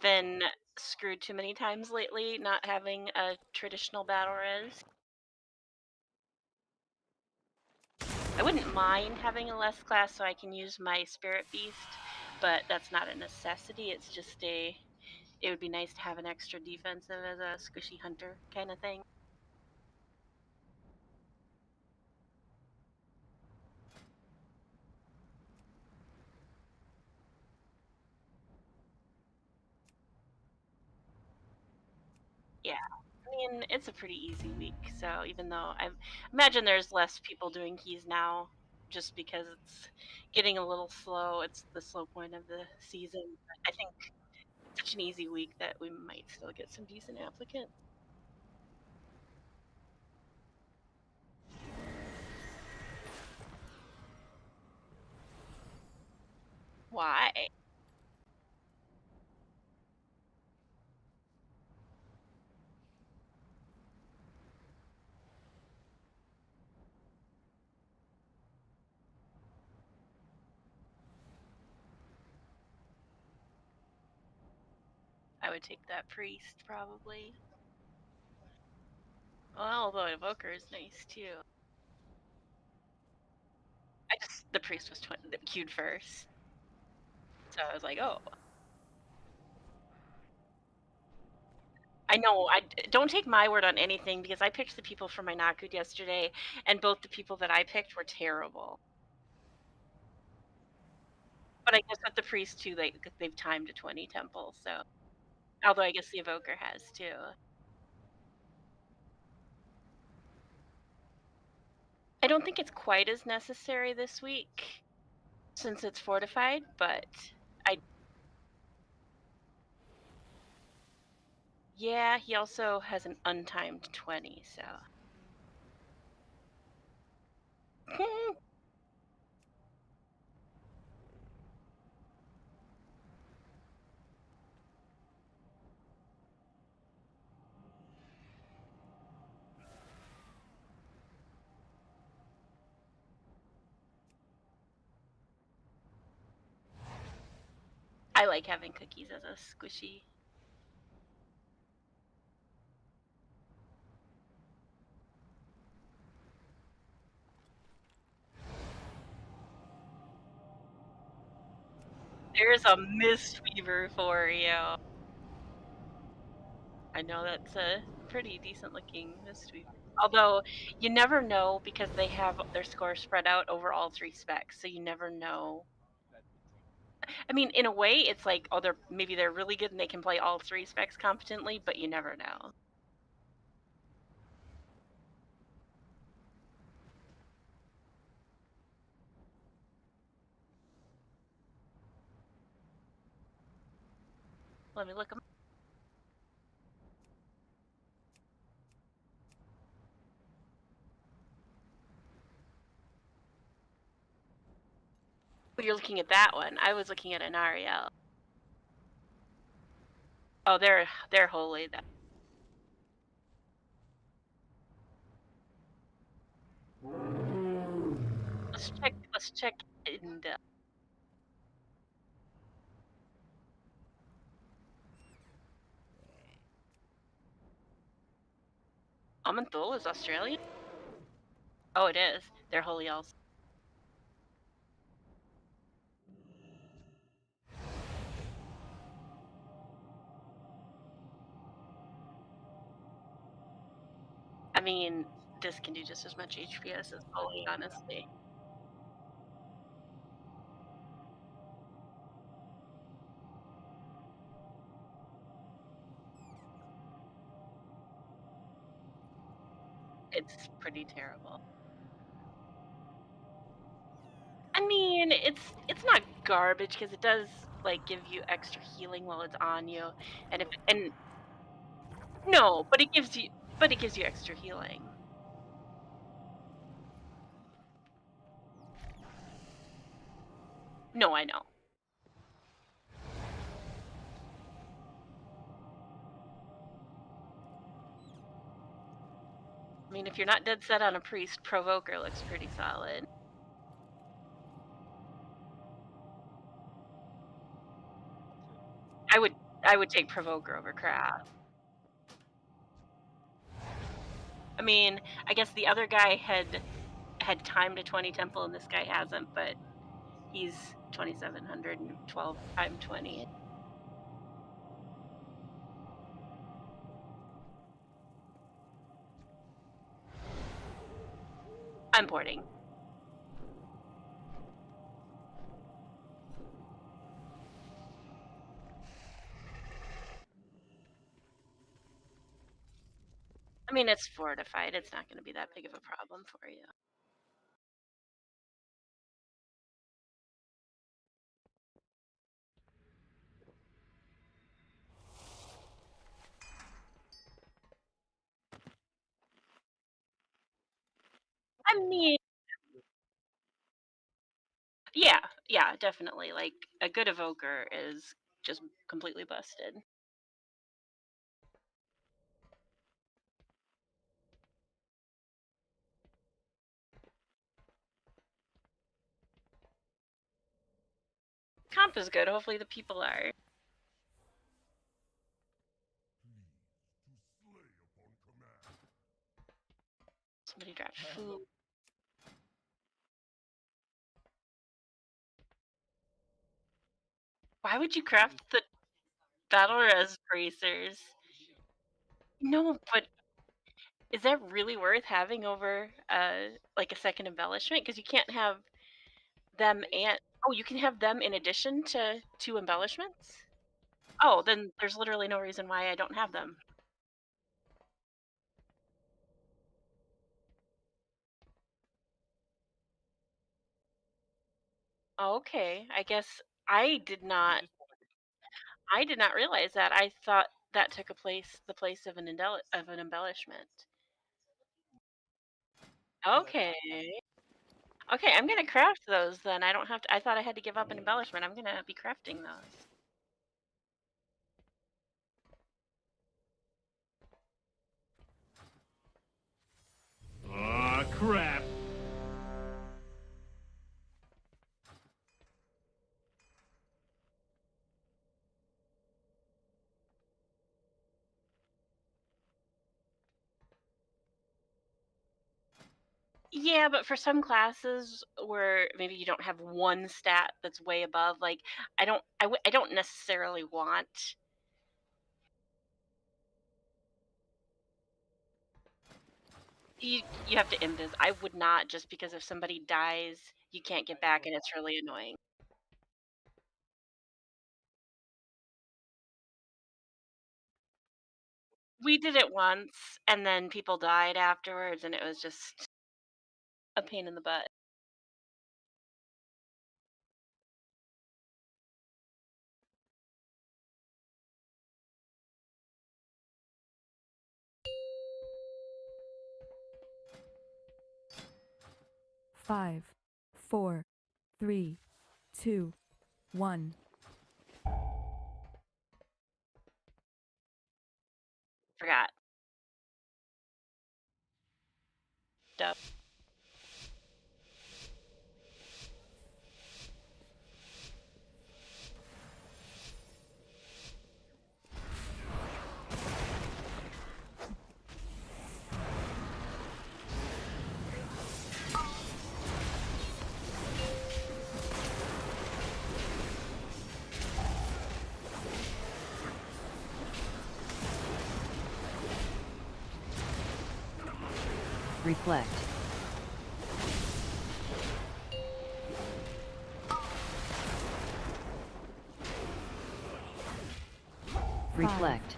been screwed too many times lately not having a traditional battle res. I wouldn't mind having a less class so I can use my spirit beast, but that's not a necessity. It's just it would be nice to have an extra defensive as a squishy hunter kind of thing. Yeah. I mean, it's a pretty easy week, so even though I imagine there's less people doing keys now just because it's getting a little slow. It's the slow point of the season. But I think such an easy week that we might still get some decent applicants. Why? I would take that priest probably. Well, although evoker is nice too. The priest was queued first, so I was like, oh. I know. Don't take my word on anything because I picked the people for my Nakud yesterday, and both the people that I picked were terrible. But I guess with the priest too, they've timed to 20 temples, so although I guess the evoker has too. I don't think it's quite as necessary this week since it's fortified, but I yeah, he also has an untimed 20, so I like having cookies as a squishy. There's a Mistweaver for you. I know that's a pretty decent looking Mistweaver. Although you never know because they have their score spread out over all three specs, so you never know. I mean, in a way, it's like, oh, they're really good and they can play all three specs competently, but you never know. Let me look them. You're looking at that one. I was looking at an Ariel. Oh, they're holy. That let's check. Let's check. And Amanthul is Australian. Oh, it is. They're holy also. I mean, this can do just as much HPS as holy, honestly. It's pretty terrible. I mean, it's not garbage because it does like give you extra healing while it's on you, and no, but it gives you extra healing. No, I know. I mean, if you're not dead set on a priest, provoker looks pretty solid. I would I would take Provoker over Craft. I mean, I guess the other guy had timed a 20 temple and this guy hasn't, but he's 2712 I'm 20. I'm boarding. I mean, it's fortified. It's not going to be that big of a problem for you. I mean, yeah, yeah, definitely. Like a good evoker is just completely busted. Comp is good. Hopefully the people are. Somebody dropped food. Why would you craft the battle res bracers? No, but is that really worth having over like a second embellishment? Because you can't have them and oh, you can have them in addition to two embellishments? Oh, then there's literally no reason why I don't have them. Okay, I guess I did not realize that. I thought that took a the place of of an embellishment. Okay. Okay, I'm gonna craft those then. I don't have to. I thought I had to give up an embellishment. I'm gonna be crafting those. Aw, crap. Yeah, but for some classes where maybe you don't have one stat that's way above, like I don't necessarily want. You have to invis. I would not just because if somebody dies, you can't get back and it's really annoying. We did it once and then people died afterwards and it was just a pain in the butt. 5, 4, 3, 2, 1. Forgot. Duh. Reflect. Reflect.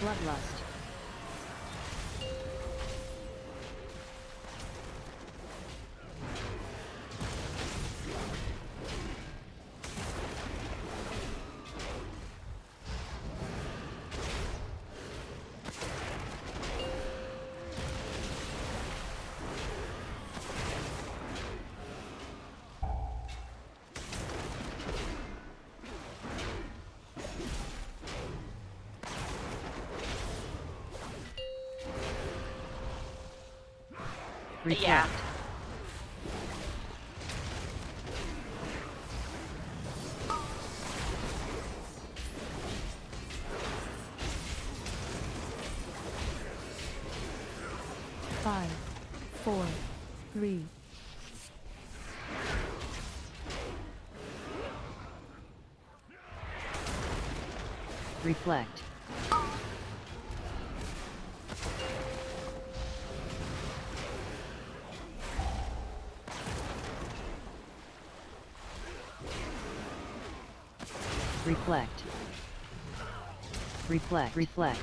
Bloodlust. Yeah. Reflect. Five, four, three, Reflect. Reflect. Reflect. Reflect.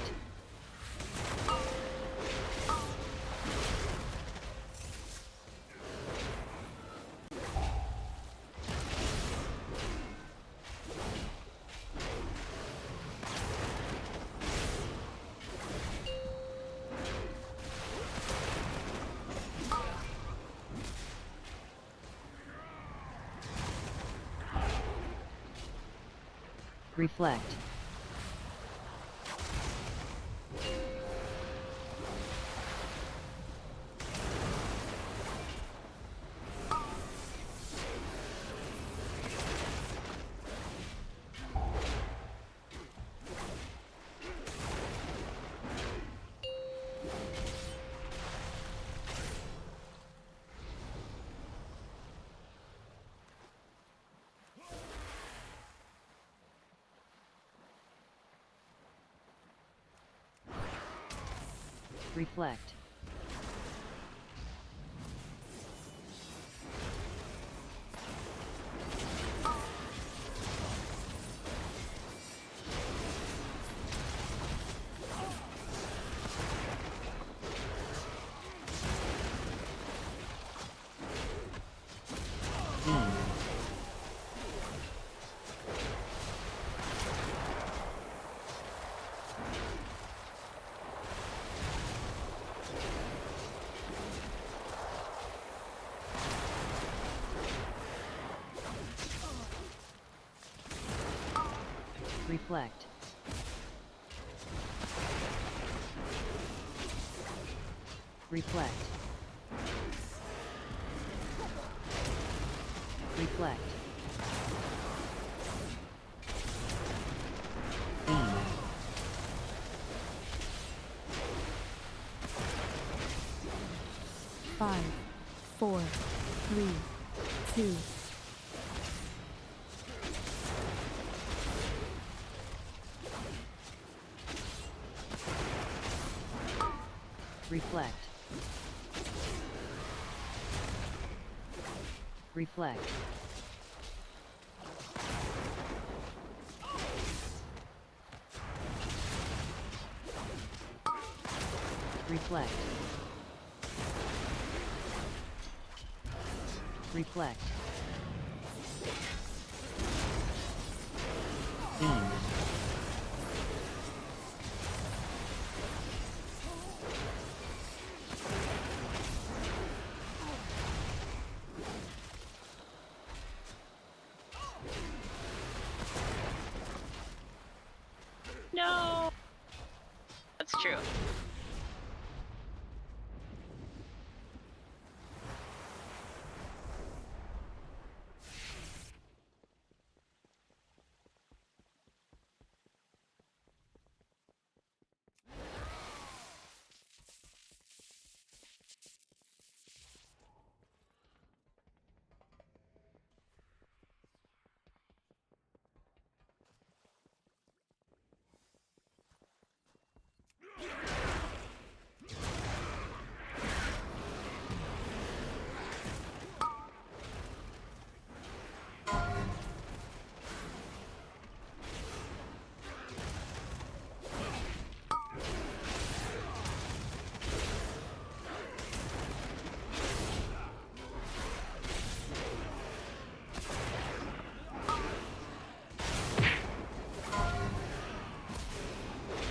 Reflect. Reflect. Beam. Reflect. Reflect. Reflect. Beam. five, four, three, two, Reflect. Reflect. Reflect. Reflect. Beam. No. That's true.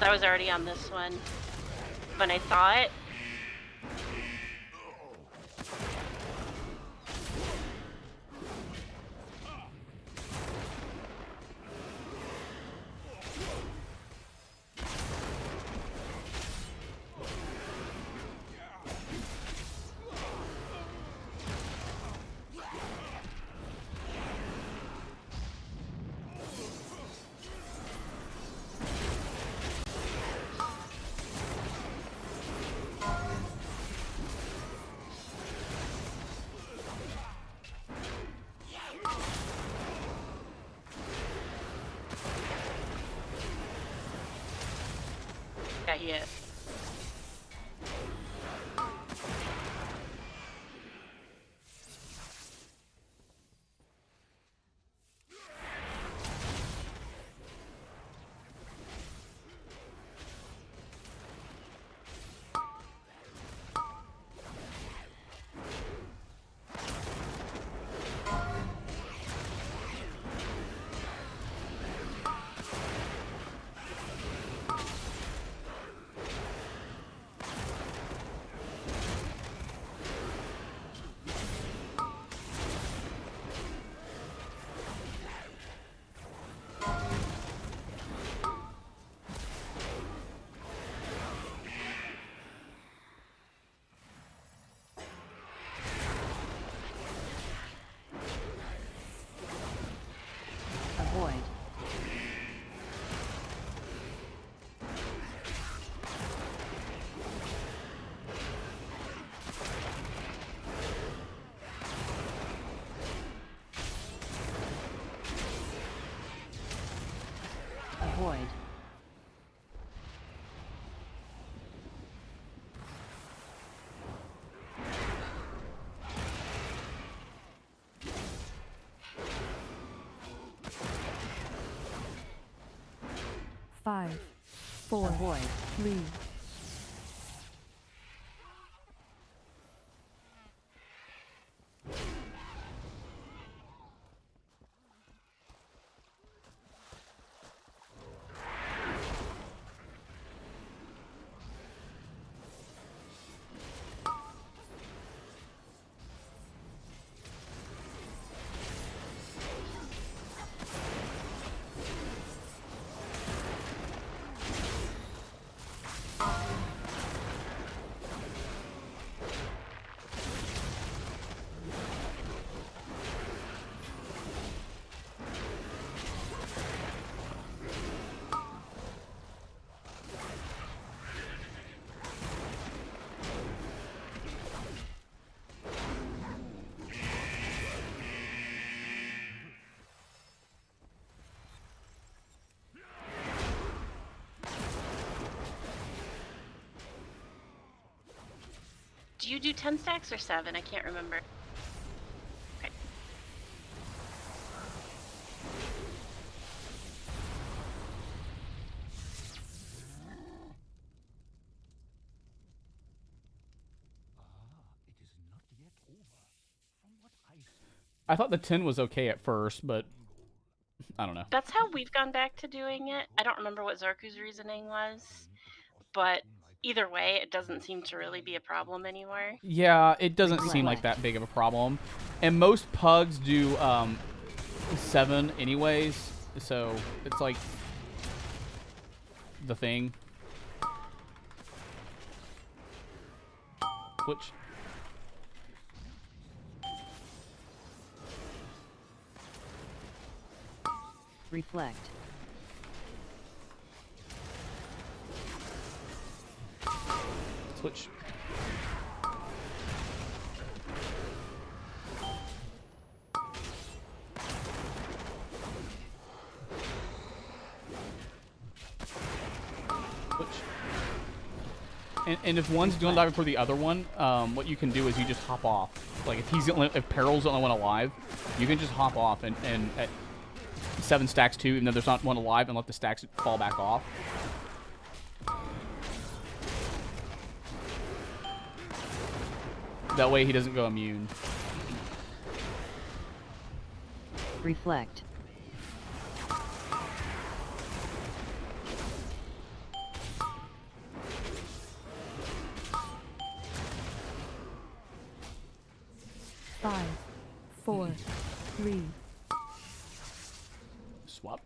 I was already on this one when I saw it. Yeah, he is. Avoid. Avoid. Five, four, Avoid. three, Do you do 10 stacks or 7? I can't remember. Okay. I thought the 10 was okay at first, but I don't know. That's how we've gone back to doing it. I don't remember what Zarku's reasoning was, but either way, it doesn't seem to really be a problem anymore. Yeah, it doesn't seem like Reflect. that big of a problem. And most pugs do 7 anyways, so it's like the thing. Which Reflect. switch. Switch. And if one's going to die before the other one, what you can do is you just hop off. Like if Peril's the only one alive, you can just hop off and at 7 stacks too, even though there's not one alive, and let the stacks fall back off. That way he doesn't go immune. Reflect. five, four, three, Swap.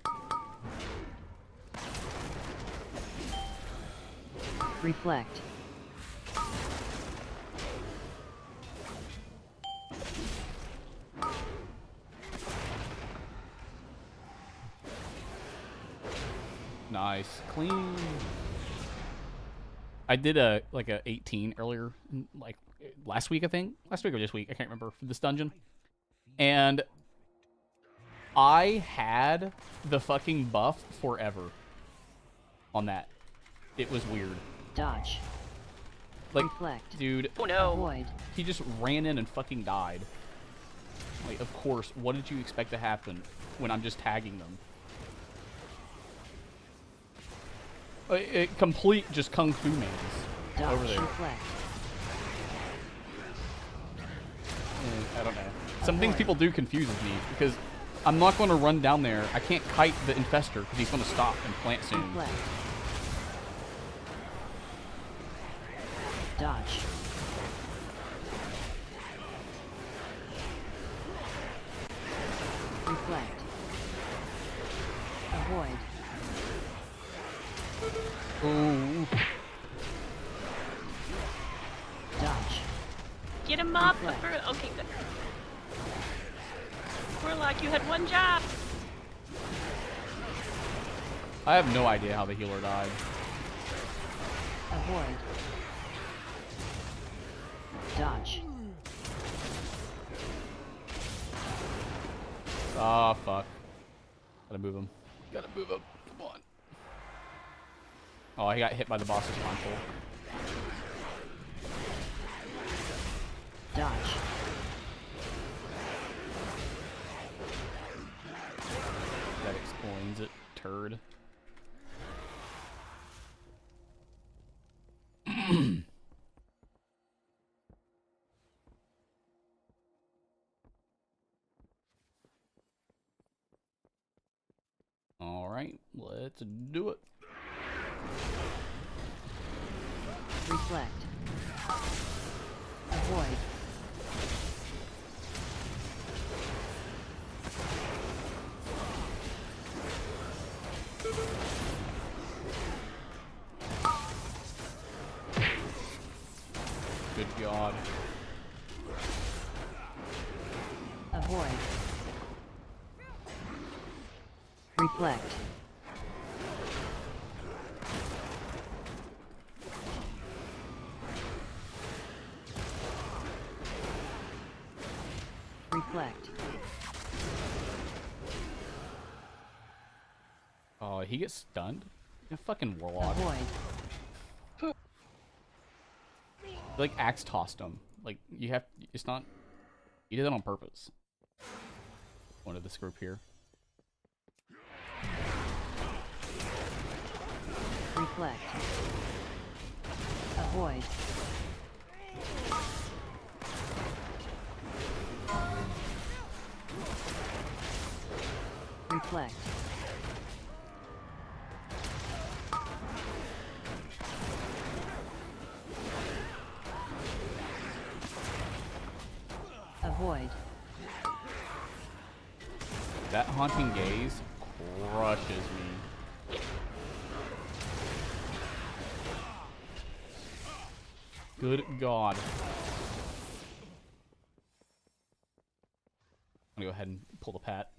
Reflect. Nice. Clean. I did a 18 earlier, like last week, I think. Last week or this week, I can't remember, for this dungeon. And I had the fucking buff forever on that. It was weird. Dodge. Like, Reflect. dude, Oh no. Avoid. he just ran in and fucking died. Like, of course, what did you expect to happen when I'm just tagging them? Complete just kung fu maze Dodge. over there. Reflect. I don't know. Some things people do confuses me because I'm not going to run down there. I can't kite the infester because he's going to stop and plant soon. Reflect. Dodge. Reflect. Avoid. Ooh. Dodge. Get him up. Reflect. Okay, good. Warlock, you had one job. I have no idea how the healer died. Avoid. Dodge. Ah, fuck. Gotta move him. Gotta move him. Come on. Oh, he got hit by the boss's console. Dodge. That explains it, turd. Alright, let's do it. Reflect. Avoid. Good God. Avoid. Reflect. Reflect. Oh, he gets stunned? A fucking warlock. Avoid. Like axe tossed him. Like you have, it's not. You did it on purpose. One of this group here. Reflect. Avoid. Reflect. Avoid. That haunting gaze crushes me. Good God. I'm gonna go ahead and pull the pat.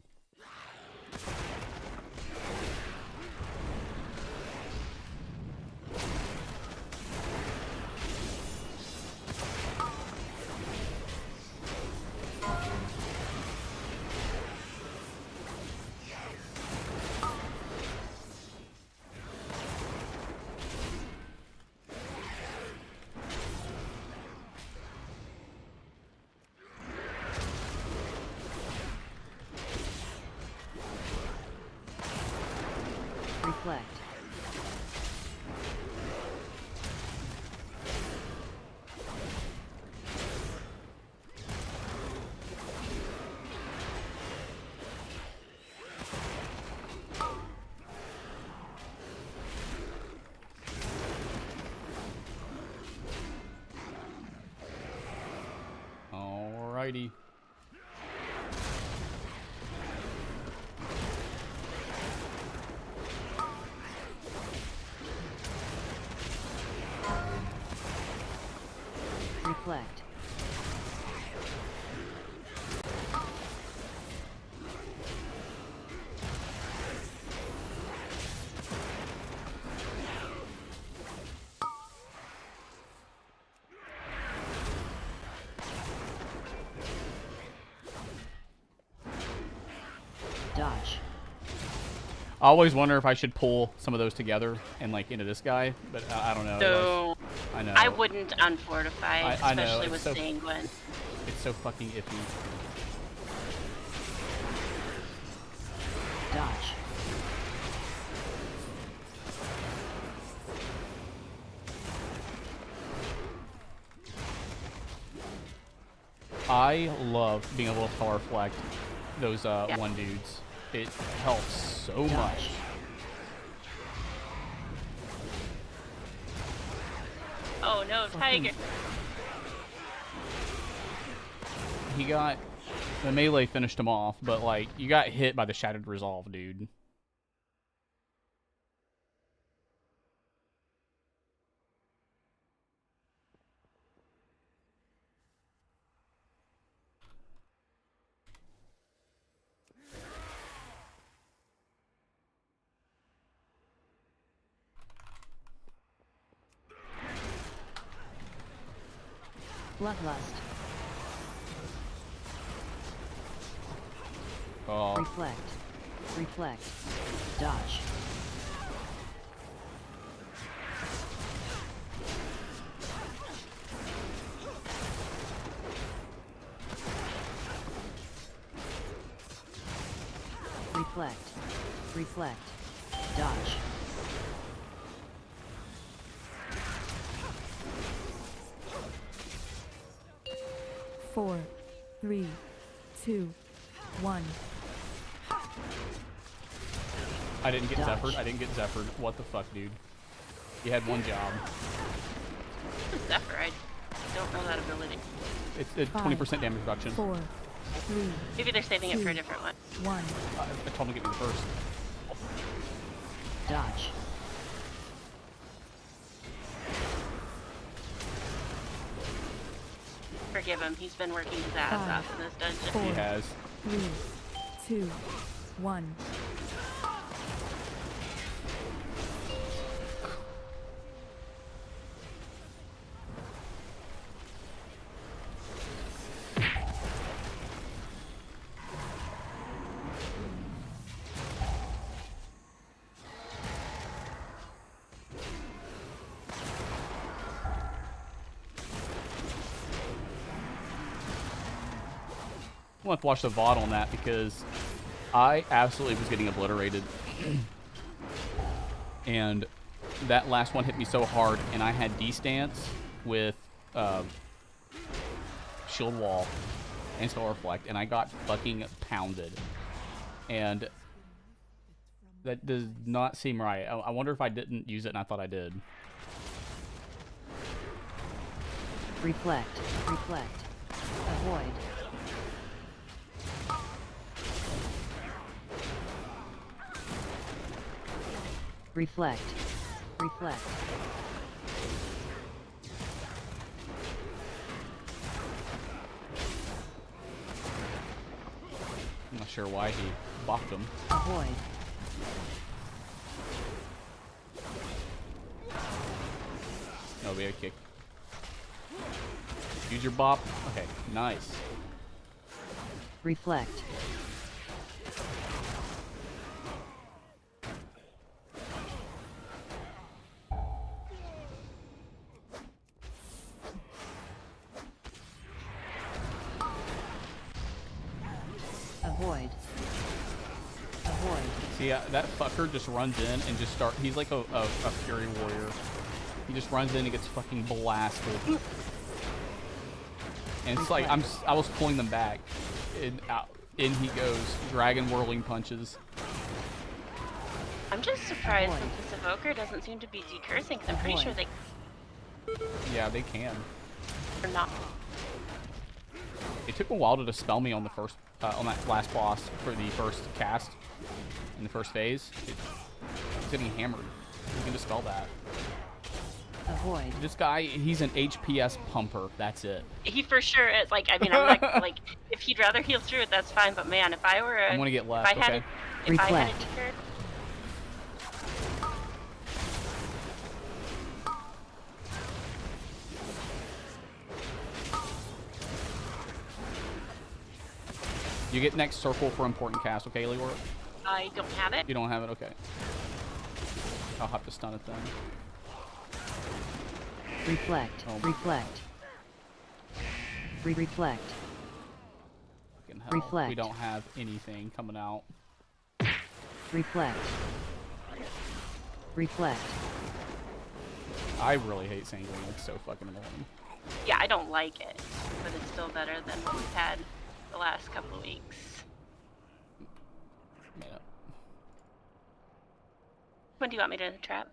Reflect. Alrighty. Reflect. I always wonder if I should pull some of those together and like into this guy, but I don't know. No, I know. I wouldn't unfortify, I know, especially it's with so- Sanguine. It's so fucking iffy. Dodge. I love being able to power reflect those Yeah. one dudes. It helps so much. Dodge. Oh no, Tiger. He got the melee finished him off, but like you got hit by the Shattered Resolve, dude. Bloodlust. Oh, Reflect. Reflect. Dodge. Reflect. Reflect. Dodge. Four, three, two, one. I didn't get Dodge. Zephyred. I didn't get Zephyred. What the fuck, dude? You had one job. Zephyr, I don't know that ability. It's a 20% damage reduction. Four, three, Maybe they're saving it for a different one. one. I told him to get me the first. Dodge. Forgive him, he's been working his ass Five, off in this dungeon. four, He has. 3, 2, 1. We'll have to watch the VOD on that because I absolutely was getting obliterated. And that last one hit me so hard, and I had D-stance with shield wall and spell reflect, and I got fucking pounded. And that does not seem right. I wonder if I didn't use it and I thought I did. Reflect. Reflect. Avoid. Reflect. Reflect. I'm not sure why he bopped him. Avoid. No, we had a kick. Use your bop. Okay, nice. Reflect. Avoid. Avoid. See, that fucker just runs in and just start. He's like a fury warrior. He just runs in and gets fucking blasted. And it's like I was pulling them back, and out in he goes, dragon whirling punches. I'm just surprised that this evoker doesn't seem to be decursing, because I'm pretty sure they Yeah, they can. are not. It took a while to dispel me on the first, on that last boss for the first cast in the first phase. It's getting hammered. You can dispel that. Avoid. This guy, he's an HPS pumper. That's it. He for sure is, like, I mean, I'm not, like, if he'd rather heal through it, that's fine, but man, if I were a... I'm gonna get if left. I had Okay. if I had Reflect. a decurred, You get next circle for important cast. Okay, Leora? I don't have it. You don't have it? Okay. I'll have to stun it then. Reflect. Oh. Reflect. Reflect. Fucking hell. Reflect. We don't have anything coming out. Reflect. Reflect. I really hate Sanguine. It's so fucking annoying. Yeah, I don't like it, but it's still better than what we've had the last couple of weeks. Yeah. When do you want me to trap?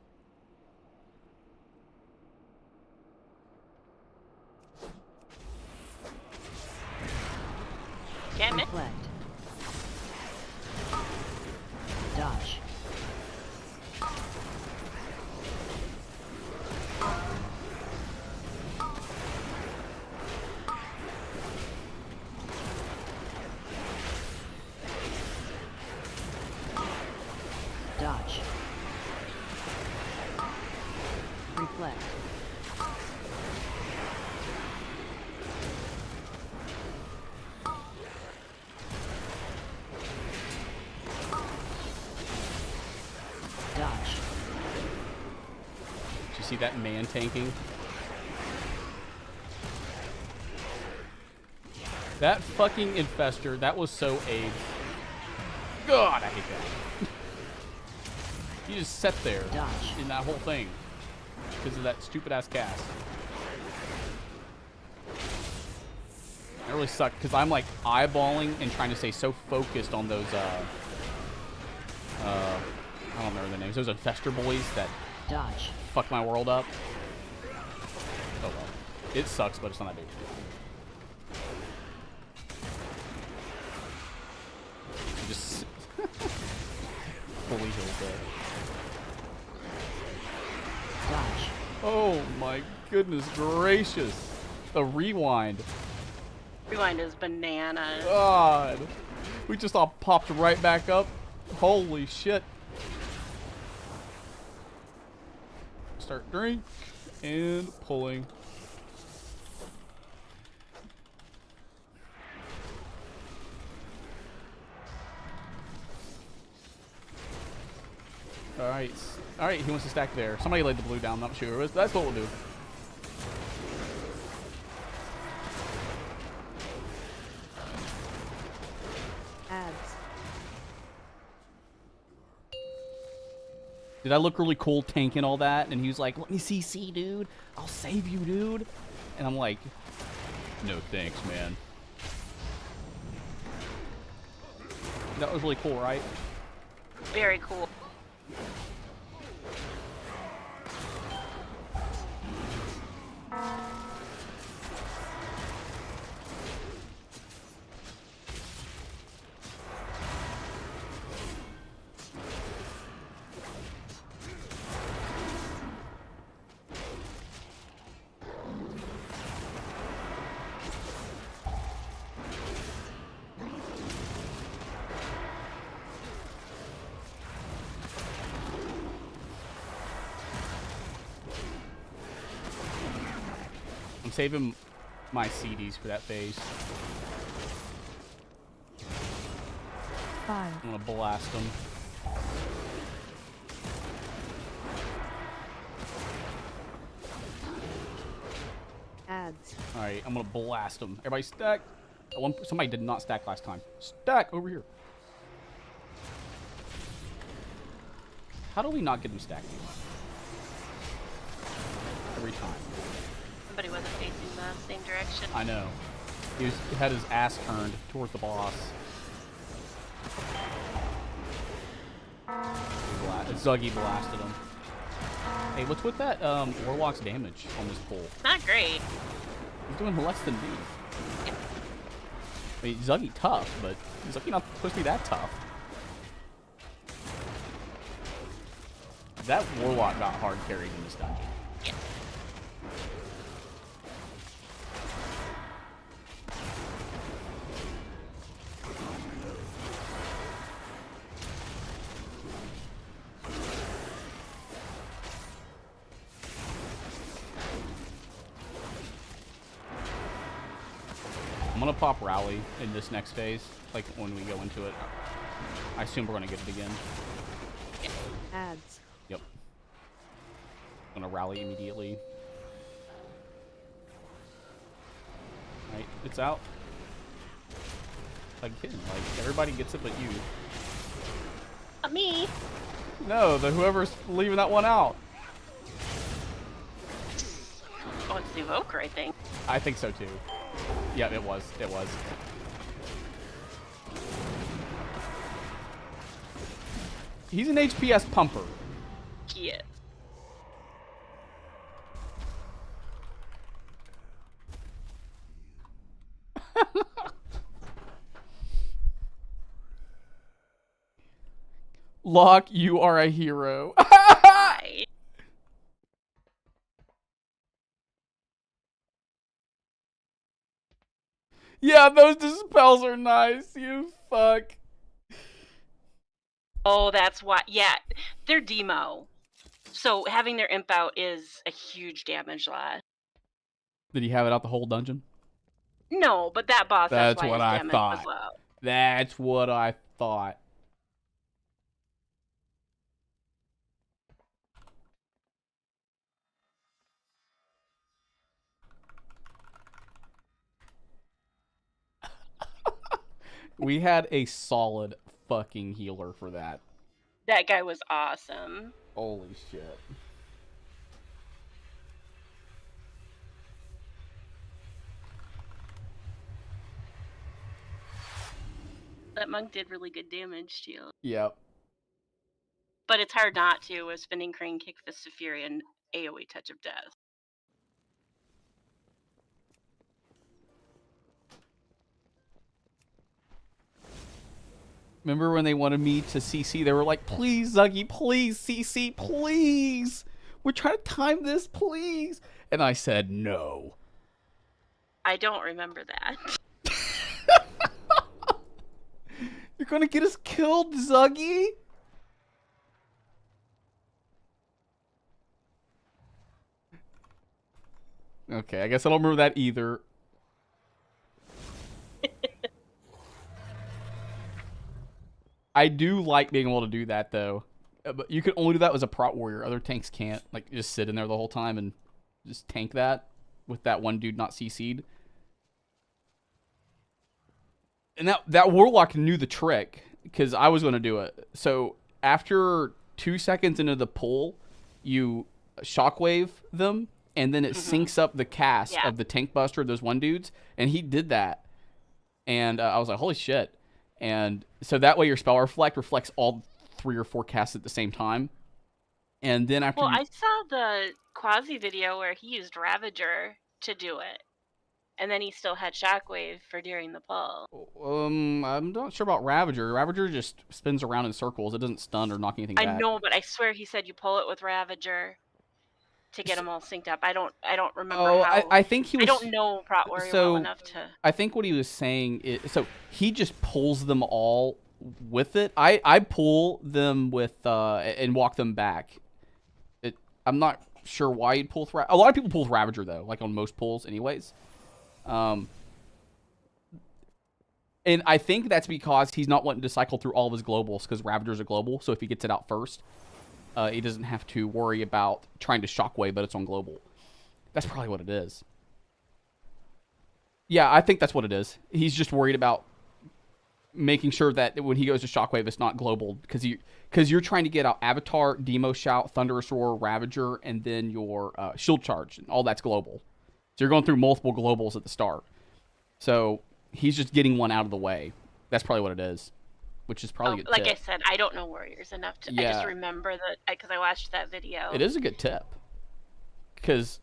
Damn it. Reflect. Dodge. Dodge. Reflect. Dodge. Did you see that man tanking? That fucking infester, that was so AIDS. God, I hate that. You just sat there Dodge. in that whole thing because of that stupid ass cast. That really sucked because I'm like eyeballing and trying to stay so focused on those I don't remember the names. Those infester boys that Dodge. fuck my world up. Oh well. It sucks, but it's not that big. You just fully healed there. Dodge. Oh my goodness gracious. The rewind. Rewind is bananas. God. We just all popped right back up. Holy shit. Start drink and pulling. Alright. Alright, he wants to stack there. Somebody laid the blue down, not sure. That's what we'll do. Ads. Did I look really cool tanking all that? And he was like, let me CC, dude. I'll save you, dude. And I'm like, no thanks, man. That was really cool, right? Very cool. I'm saving my CDs for that phase. 5, I'm gonna blast them. ads, Alright, I'm gonna blast them. Everybody stack. Somebody did not stack last time. Stack over here. How do we not get him stacked? Every time. Somebody wasn't facing the same direction. I know. He had his ass turned towards the boss. Zuggi blasted him. Hey, what's with that Warlock's damage on this pull? Not great. He's doing less than me. I mean, Zuggi tough, but Zuggi not supposed to be that tough. That Warlock got hard carried in this dungeon. Yeah. I'm gonna pop Rally in this next phase, like when we go into it. I assume we're gonna get it again. Ads. Yep. Gonna rally immediately. Alright, it's out. Like kidding, like everybody gets it but you. Me. No, whoever's leaving that one out. Oh, it's the Evoker, I think. I think so too. Yeah, it was. It was. He's an HPS pumper. He is. Locke, you are a hero. Right. Yeah, those dispels are nice. You fuck. Oh, that's why. Yeah, they're demo. So having their imp out is a huge damage loss. Did he have it out the whole dungeon? No, but that boss, that's That's why what his I damage thought. was low. That's what I thought. We had a solid fucking healer for that. That guy was awesome. Holy shit. That monk did really good damage to you. Yep. But it's hard not to with Spinning Crane, Kick Fist of Fury, and AoE Touch of Death. Remember when they wanted me to CC? They were like, please, Zuggi, please, CC, please. We're trying to time this, please. And I said, no. I don't remember that. You're going to get us killed, Zuggi? Okay, I guess I don't remember that either. I do like being able to do that, though. But you can only do that as a prot warrior. Other tanks can't. Like, just sit in there the whole time and just tank that with that one dude not CC'd. And that warlock knew the trick, because I was going to do it. So, after 2 seconds into the pull, you shockwave them, and then it syncs up the cast of the tank buster, those one dudes. And he did that. And I was like, holy shit. And so that way your spell reflects all 3 or 4 casts at the same time. And then after I saw the Quasi video where he used Ravager to do it. And then he still had Shockwave for during the pull. I'm not sure about Ravager. Ravager just spins around in circles. It doesn't stun or knock anything back. I know, but I swear he said you pull it with Ravager to get them all synced up. I don't remember how. I think he was. I don't know Prot Warrior well enough to. I think what he was saying is, so he just pulls them all with it. I pull them with and walk them back. I'm not sure why you'd pull with a lot of people pull with Ravager though, like on most pulls, anyways. And I think that's because he's not wanting to cycle through all of his globals, because Ravager's a global, so if he gets it out first, he doesn't have to worry about trying to shockwave, but it's on global. That's probably what it is. Yeah, I think that's what it is. He's just worried about making sure that when he goes to shockwave, it's not global, because you're trying to get out Avatar, Demo Shout, Thunderous Roar, Ravager, and then your Shield Charge, and all that's global. So you're going through multiple globals at the start. So he's just getting one out of the way. That's probably what it is, which is probably a good tip. I said, I don't know Warriors enough to. Yeah. I just remember that because I watched that video. It is a good tip, because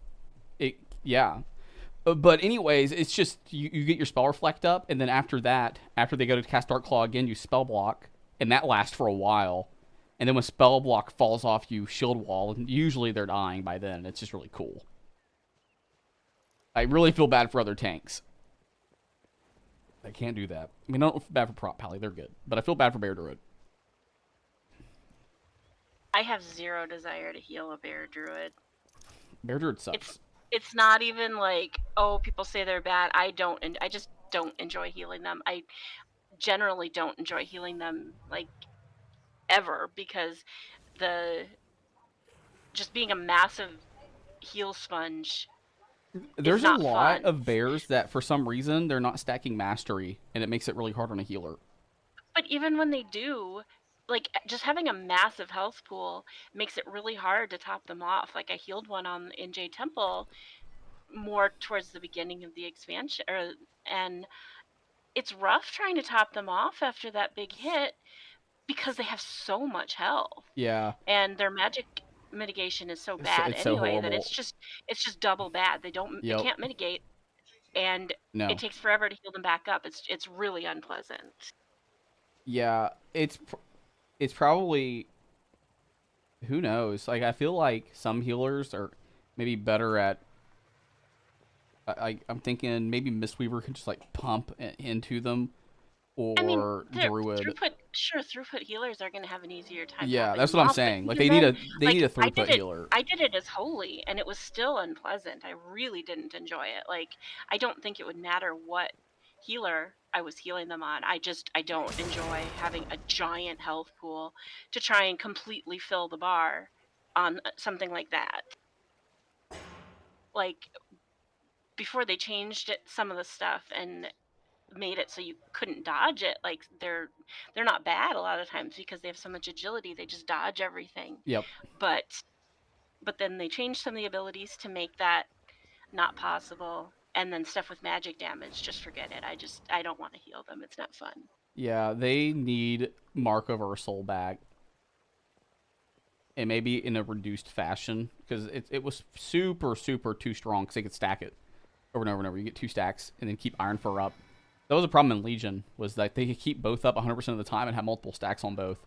but anyways, it's just you get your spell reflect up, and then after that, after they go to cast Dark Claw again, you spell block, and that lasts for a while. And then when spell block falls off, you shield wall, and usually they're dying by then. It's just really cool. I really feel bad for other tanks. I can't do that. I mean, I don't feel bad for Prot Pally. They're good. But I feel bad for Bear Druid. I have zero desire to heal a Bear Druid. Bear Druid sucks. It's not even like, oh, people say they're bad. I just don't enjoy healing them. generally don't enjoy healing them like ever, because the just being a massive heal sponge is There's a not lot fun. of bears that for some reason they're not stacking mastery, and it makes it really hard on a healer. But even when they do, like just having a massive health pool makes it really hard to top them off. Like I healed one on NJ Temple more towards the beginning of the expansion, and it's rough trying to top them off after that big hit because they have so much health Yeah, and their magic mitigation is so it's, bad it's so anyway that horrible. it's just double bad. They Yep. can't mitigate, and it No. takes forever to heal them back up. It's really unpleasant. Yeah, it's probably, who knows. Like I feel like some healers are maybe better at. I'm thinking maybe Mistweaver can just like pump into them, I mean, or they're Druid. throughput healers are going to have an easier time Yeah, topping that's them what I'm off, but saying. Like even then, they like need a throughput healer. I did it as holy and it was still unpleasant. I really didn't enjoy it. Like I don't think it would matter what healer I was healing them on. I don't enjoy having a giant health pool to try and completely fill the bar on something like that. Like before they changed some of the stuff and made it so you couldn't dodge it, like they're not bad a lot of times because they have so much agility, they just dodge everything. Yep. but but then they changed some of the abilities to make that not possible, and then stuff with magic damage, just forget it. I don't want to heal them, it's not fun. Yeah, they need Mark of Ursel back, and maybe in a reduced fashion because it was super too strong because they could stack it over and over and over. You get 2 stacks and then keep Iron Fur up. That was a problem in Legion, was that they could keep both up 100% of the time and have multiple stacks on both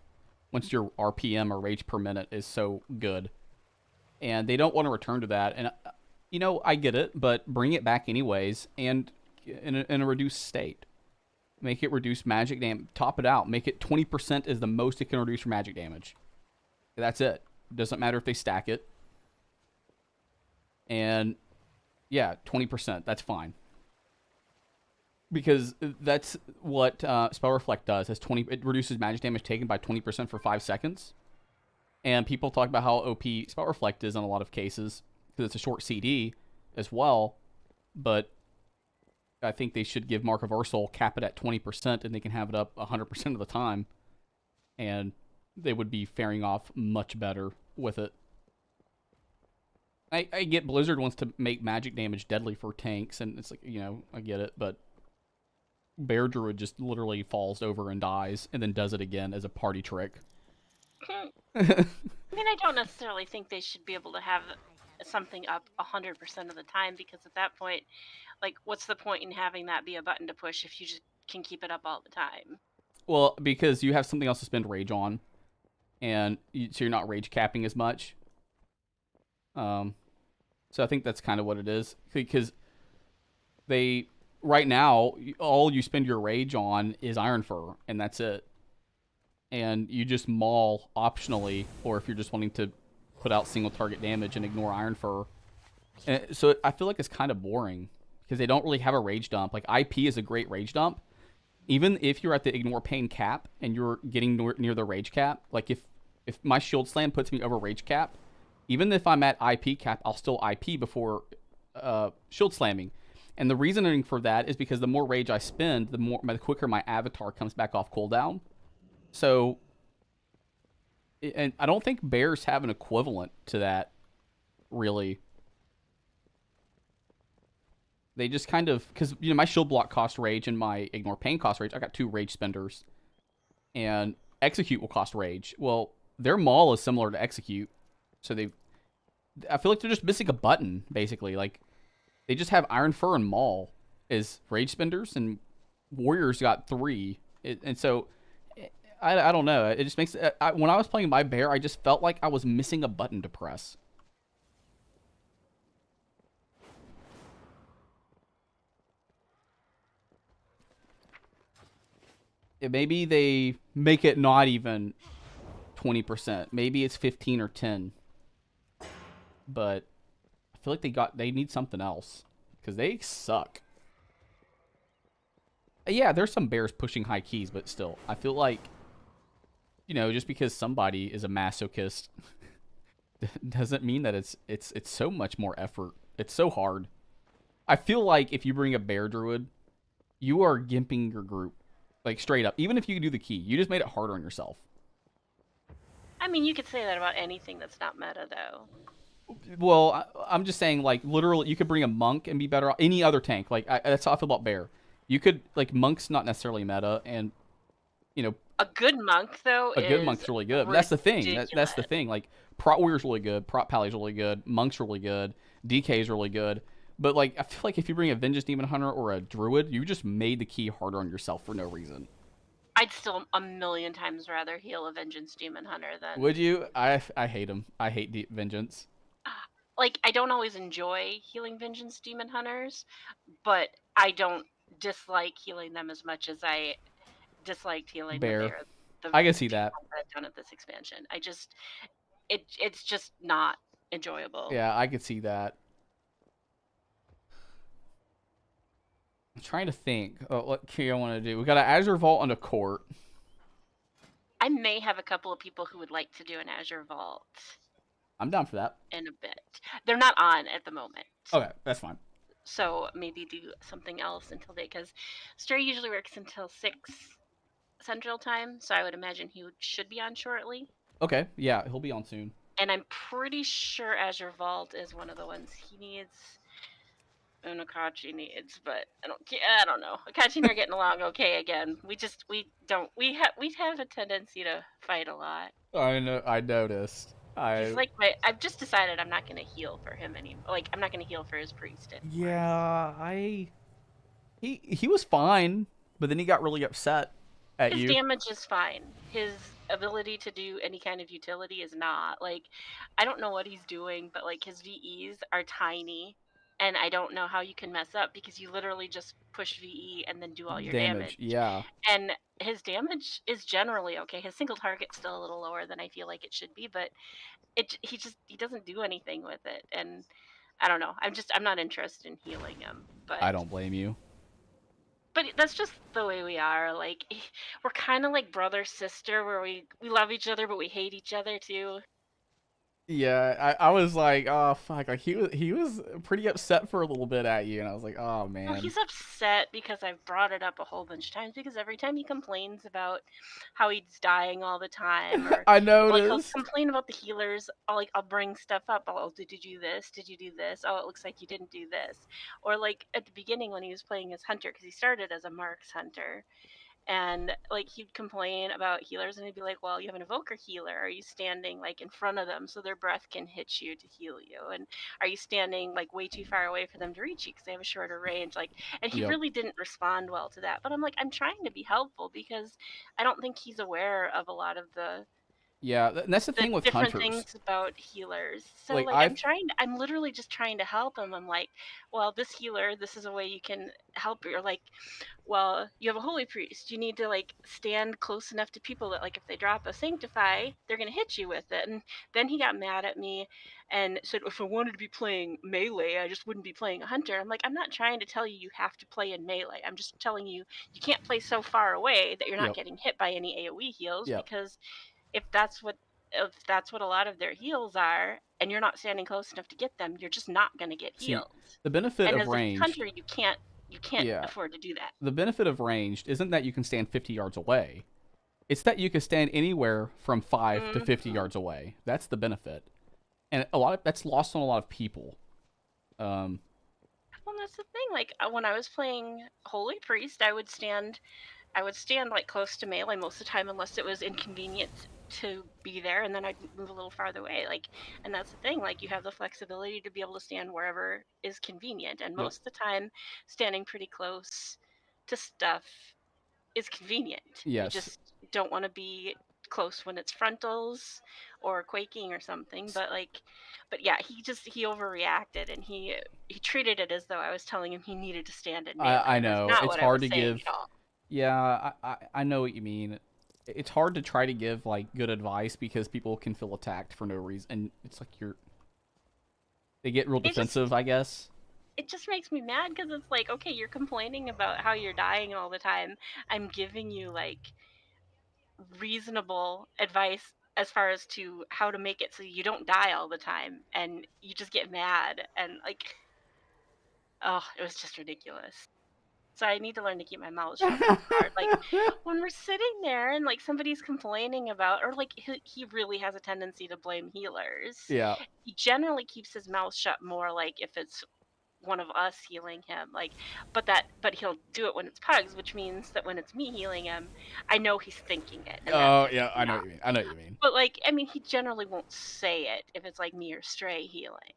once your RPM or rage per minute is so good. And they don't want to return to that. And, I get it, but bring it back anyways and in a reduced state. Make it reduce magic damage. Top it out. Make it 20% is the most it can reduce your magic damage. That's it. Doesn't matter if they stack it. And, yeah, 20%. That's fine. Because that's what Spell Reflect does. It reduces magic damage taken by 20% for 5 seconds. And people talk about how OP Spell Reflect is in a lot of cases because it's a short CD as well. But I think they should give Mark of Ursel, cap it at 20%, and they can have it up 100% of the time. And they would be faring off much better with it. I get Blizzard wants to make magic damage deadly for tanks, and it's like, I get it, but Bear Druid just literally falls over and dies, and then does it again as a party trick. I mean, I don't necessarily think they should be able to have something up 100% of the time, because at that point, like, what's the point in having that be a button to push if you just can keep it up all the time? Well, because you have something else to spend rage on, and so you're not rage capping as much. So I think that's kind of what it is, because right now all you spend your rage on is Iron Fur, and that's it. And you just maul optionally, or if you're just wanting to put out single target damage and ignore Iron Fur. And so I feel like it's kind of boring because they don't really have a rage dump. Like IP is a great rage dump. Even if you're at the ignore pain cap and you're getting near the rage cap, like if my shield slam puts me over rage cap, even if I'm at IP cap, I'll still IP before shield slamming. And the reasoning for that is because the more rage I spend, the quicker my avatar comes back off cooldown. So, and I don't think bears have an equivalent to that, really. They just kind of, because, my shield block cost rage and my ignore pain cost rage. I got 2 rage spenders. And execute will cost rage. Well, their maul is similar to execute. So I feel like they're just missing a button, basically. Like, they just have Iron Fur and maul as rage spenders, and warriors got 3. And so, I don't know. It just makes, when I was playing my bear, I just felt like I was missing a button to press. Maybe they make it not even 20%. Maybe it's 15 or 10. But I feel like they need something else because they suck. Yeah, there's some bears pushing high keys, but still, I feel like, just because somebody is a masochist doesn't mean that it's so much more effort. It's so hard. I feel like if you bring a bear druid, you are gimping your group, like straight up. Even if you do the key, you just made it harder on yourself. I mean, you could say that about anything that's not meta, though. Well, I'm just saying, like, literally, you could bring a monk and be better off. Any other tank, like, that's how I feel about bear. You could, like, monk's not necessarily meta, and A good monk, though, a good is monk's really good. But that's the thing. That's the ridiculous. thing. Like, Prot Warrior's really good. Prot Pally's really good. Monk's really good. DK's really good. But, like, I feel like if you bring a Vengeance Demon Hunter or a Druid, you just made the key harder on yourself for no reason. I'd still a million times rather heal a Vengeance Demon Hunter than... Would you? I hate him. I hate Vengeance. Like, I don't always enjoy healing Vengeance Demon Hunters, but I don't dislike healing them as much as I disliked healing Bear. the I can see two that. ones I've done at this expansion. It's just not enjoyable. Yeah, I could see that. I'm trying to think. What key I want to do. We got an Azure Vault and a Court. I may have a couple of people who would like to do an Azure Vault I'm down for that. in a bit. They're not on at the moment. Okay, that's fine. So maybe do something else until because Stray usually works until 6 Central Time, so I would imagine he should be on shortly. Okay, yeah, he'll be on soon. And I'm pretty sure Azure Vault is one of the ones he needs. And Akachi needs, but I don't know. Akachi and I are getting along okay again. We have a tendency to fight a lot. I know. I noticed. He's like I've just decided I'm not gonna heal for him anymore. Like I'm not gonna heal for his priest anymore. Yeah, he was fine, but then he got really upset at His you. damage is fine. His ability to do any kind of utility is not. Like I don't know what he's doing, but like his VEs are tiny. And I don't know how you can mess up because you literally just push VE and then do all your damage. Yeah. And his damage is generally okay. His single target's still a little lower than I feel like it should be, but he doesn't do anything with it. And I don't know. I'm not interested in healing him. But I don't blame you. But that's just the way we are. Like we're kind of like brother sister, where we love each other but we hate each other too. Yeah, I was like, oh fuck, like he was pretty upset for a little bit at you, and I was like, oh man. Well, he's upset because I've brought it up a whole bunch of times because every time he complains about how he's dying all the time, or I like he'll noticed. complain about the healers, I'll bring stuff up. Oh, did you do this? Did you do this? Oh, it looks like you didn't do this. Or like at the beginning when he was playing as hunter, because he started as a marks hunter. And like he'd complain about healers and he'd be like, well, you have an evoker healer, are you standing like in front of them so their breath can hit you to heal you, and are you standing like way too far away for them to reach you because they have a shorter range, like, and he Yep. really didn't respond well to that. But I'm like, I'm trying to be helpful because I don't think he's aware of a lot of the Yeah, and that's the thing with different hunters. things about healers. So Like, like I'm literally just trying to help him. I'm like, well, this healer, this is a way you can help. You're like, well, you have a holy priest. You need to like stand close enough to people that like if they drop a sanctify, they're gonna hit you with it. And then he got mad at me and said, if I wanted to be playing melee, I just wouldn't be playing a hunter. I'm like, I'm not trying to tell you you have to play in melee. I'm just telling you you can't play so far away that you're not Yep. getting hit by any AoE heals, Yep. because if that's what a lot of their heals are, and you're not standing close enough to get them, you're just not going to get See, healed. the benefit And of as a ranged, hunter, you can't Yeah. afford to do that. the benefit of ranged isn't that you can stand 50 yards away. It's that you can stand anywhere from 5 to 50 yards away. That's the benefit, and that's lost on a lot of people. Well, that's the thing. Like when I was playing Holy Priest, I would stand like close to melee most of the time, unless it was inconvenient to be there, and then I'd move a little farther away. Like, and that's the thing. Like, you have the flexibility to be able to stand wherever is convenient, and most of the time, standing pretty close to stuff is convenient. Yes. You just don't want to be close when it's frontals or quaking or something. But yeah, he overreacted, and he treated it as though I was telling him he needed to stand in melee. I know. That's not It's what hard I was to saying give. at all. Yeah, I know what you mean. It's hard to try to give like good advice because people can feel attacked for no reason, and it's like they get real defensive, I guess. it just makes me mad because it's like, okay, you're complaining about how you're dying all the time. I'm giving you like reasonable advice as far as to how to make it so you don't die all the time, and you just get mad and like, oh, it was just ridiculous. So I need to learn to keep my mouth shut in this part. Like when we're sitting there and like somebody's complaining about, or like he really has a tendency to blame healers. Yeah. He generally keeps his mouth shut more like if it's one of us healing him. Like, but he'll do it when it's Pugs, which means that when it's me healing him, I know he's thinking it, and that Oh, pisses yeah, I me know off. what you mean. I know what you mean. But like, I mean, he generally won't say it if it's like me or Stray healing.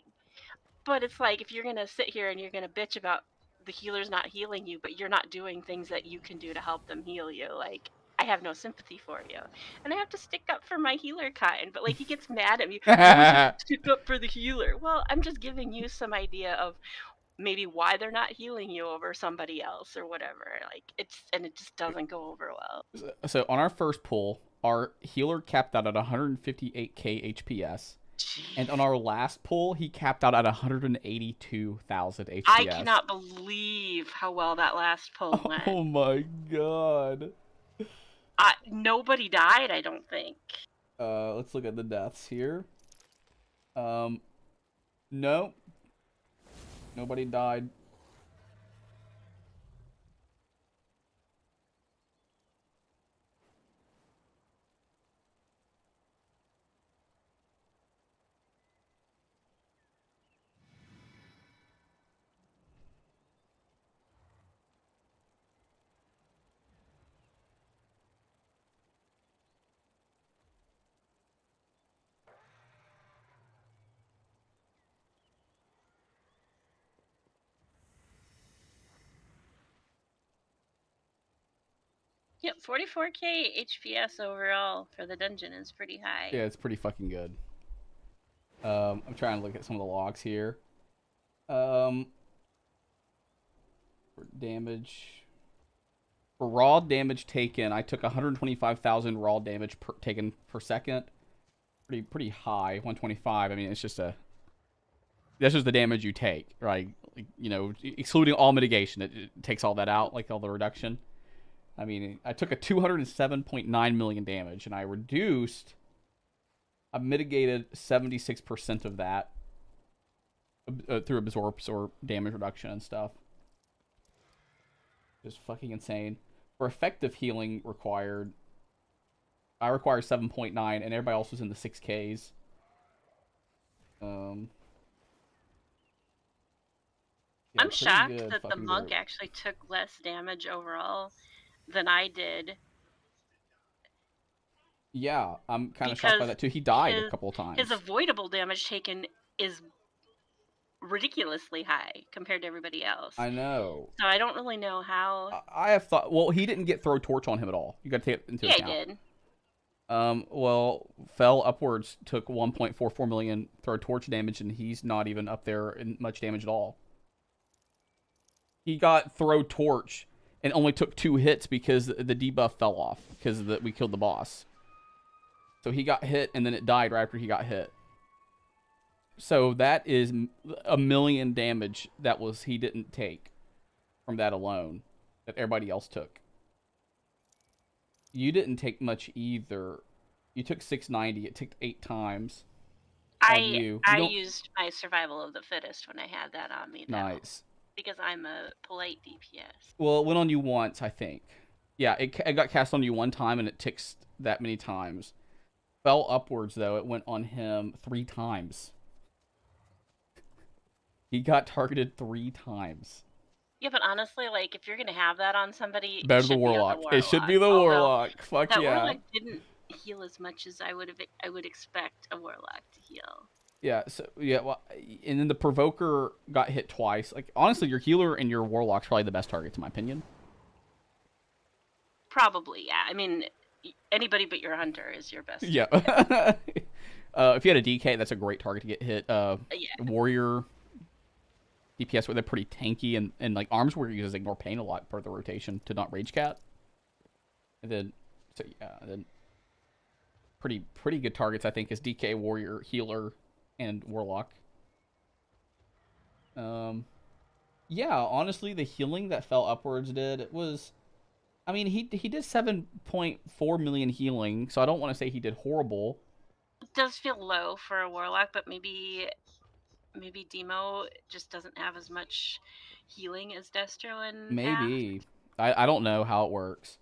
But it's like if you're gonna sit here and you're gonna bitch about the healer's not healing you, but you're not doing things that you can do to help them heal you, like I have no sympathy for you. And I have to stick up for my healer kind, but like he gets mad at me. Why would you stick up for the healer? Well, I'm just giving you some idea of maybe why they're not healing you over somebody else or whatever. Like it just doesn't go over well. So on our first pull, our healer capped out at 158k HPS. And on Jeez. our last pull, he capped out at 182,000 I HPS. cannot believe how well that last pull went. Oh my god. Nobody died, I don't think. Let's look at the deaths here. Um, no, nobody died. Yep, 44k HPS overall for the dungeon is pretty high. Yeah, it's pretty fucking good. I'm trying to look at some of the logs here. For damage. For raw damage taken, I took 125,000 raw damage taken per second. Pretty high, 125. I mean, it's just that's just the damage you take, right? Like, you know, excluding all mitigation, it takes all that out, like all the reduction. I mean, I took a 207.9 million damage, and I mitigated 76% of that through absorbs or damage reduction and stuff. Just fucking insane. For effective healing required, I require 7.9, and everybody else was in the 6Ks. Yeah, I'm pretty shocked good that the fucking monk group. actually took less damage overall than I did Yeah, I'm kind of shocked by because that too. He died a his couple of his times. avoidable damage taken is ridiculously high compared to everybody else. I know. So I don't really know how. I have thought. Well, he didn't get throw torch on him at all. You got to take it into Yeah, I account. did. Well, fell upwards took 1.44 million throw torch damage, and he's not even up there in much damage at all. He got throw torch and only took 2 hits because the debuff fell off because we killed the boss. So he got hit, and then it died right after he got hit. So that is a million damage that he didn't take from that alone, that everybody else took. You didn't take much either. You took 690. It took 8 times on you. I used my survival of the fittest when I had that on me. Though, nice. because I'm a polite DPS. Well, it went on you once, I think. Yeah, it got cast on you one time, and it ticks that many times. Fell upwards, though. It went on him 3 times. He got targeted 3 times. Yeah, but honestly, like if you're gonna have that on somebody, Better it the should be on warlock. the warlock. It should be the Although warlock. Fuck that yeah. warlock didn't heal as much as I would expect a warlock to heal. Yeah, so yeah, well, and then the provoker got hit twice. Like honestly, your healer and your warlock's probably the best targets in my opinion. Probably, yeah. I mean, anybody but your hunter is your best. Yeah. If you had a DK, that's a great target to get hit. Yeah. Warrior DPS where they're pretty tanky, and like arms warrior uses ignore pain a lot per the rotation to not rage cat. And then so yeah, then pretty good targets I think is DK, warrior, healer, and warlock. Yeah, honestly, the healing that fell upwards did it was. I mean, he did 7.4 million healing, so I don't want to say he did horrible. It does feel low for a warlock, but maybe Demo just doesn't have as much healing as Destro and Aft. Maybe I don't know how it works.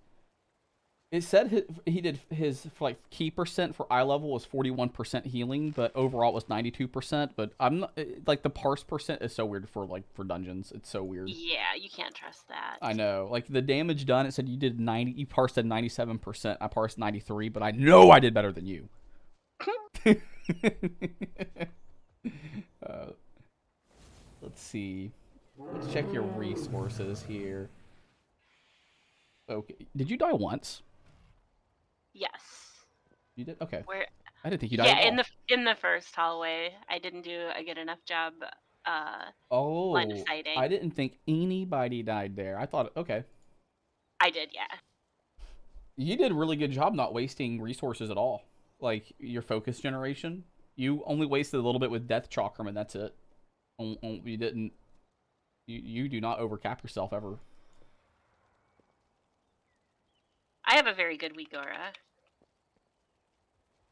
It said he did his for like key percent for eye level was 41% healing, but overall it was 92%. But I'm not like the parse percent is so weird for like for dungeons. It's so weird. Yeah, you can't trust that. I know. Like the damage done, it said you did 90. You parsed at 97%. I parsed 93, but I know I did better than you. uh, let's see. Let's check your resources here. Okay. Did you die once? Yes. You did? Okay. Where I didn't think you died Yeah, at all. in the first hallway, I didn't do a good enough job line of Oh, I sighting. didn't think anybody died there. I thought, okay. I did, yeah. You did a really good job not wasting resources at all. Like, your focus generation. You only wasted a little bit with Death Chakram, and that's it. You didn't... You do not overcap yourself ever. I have a very good weak aura.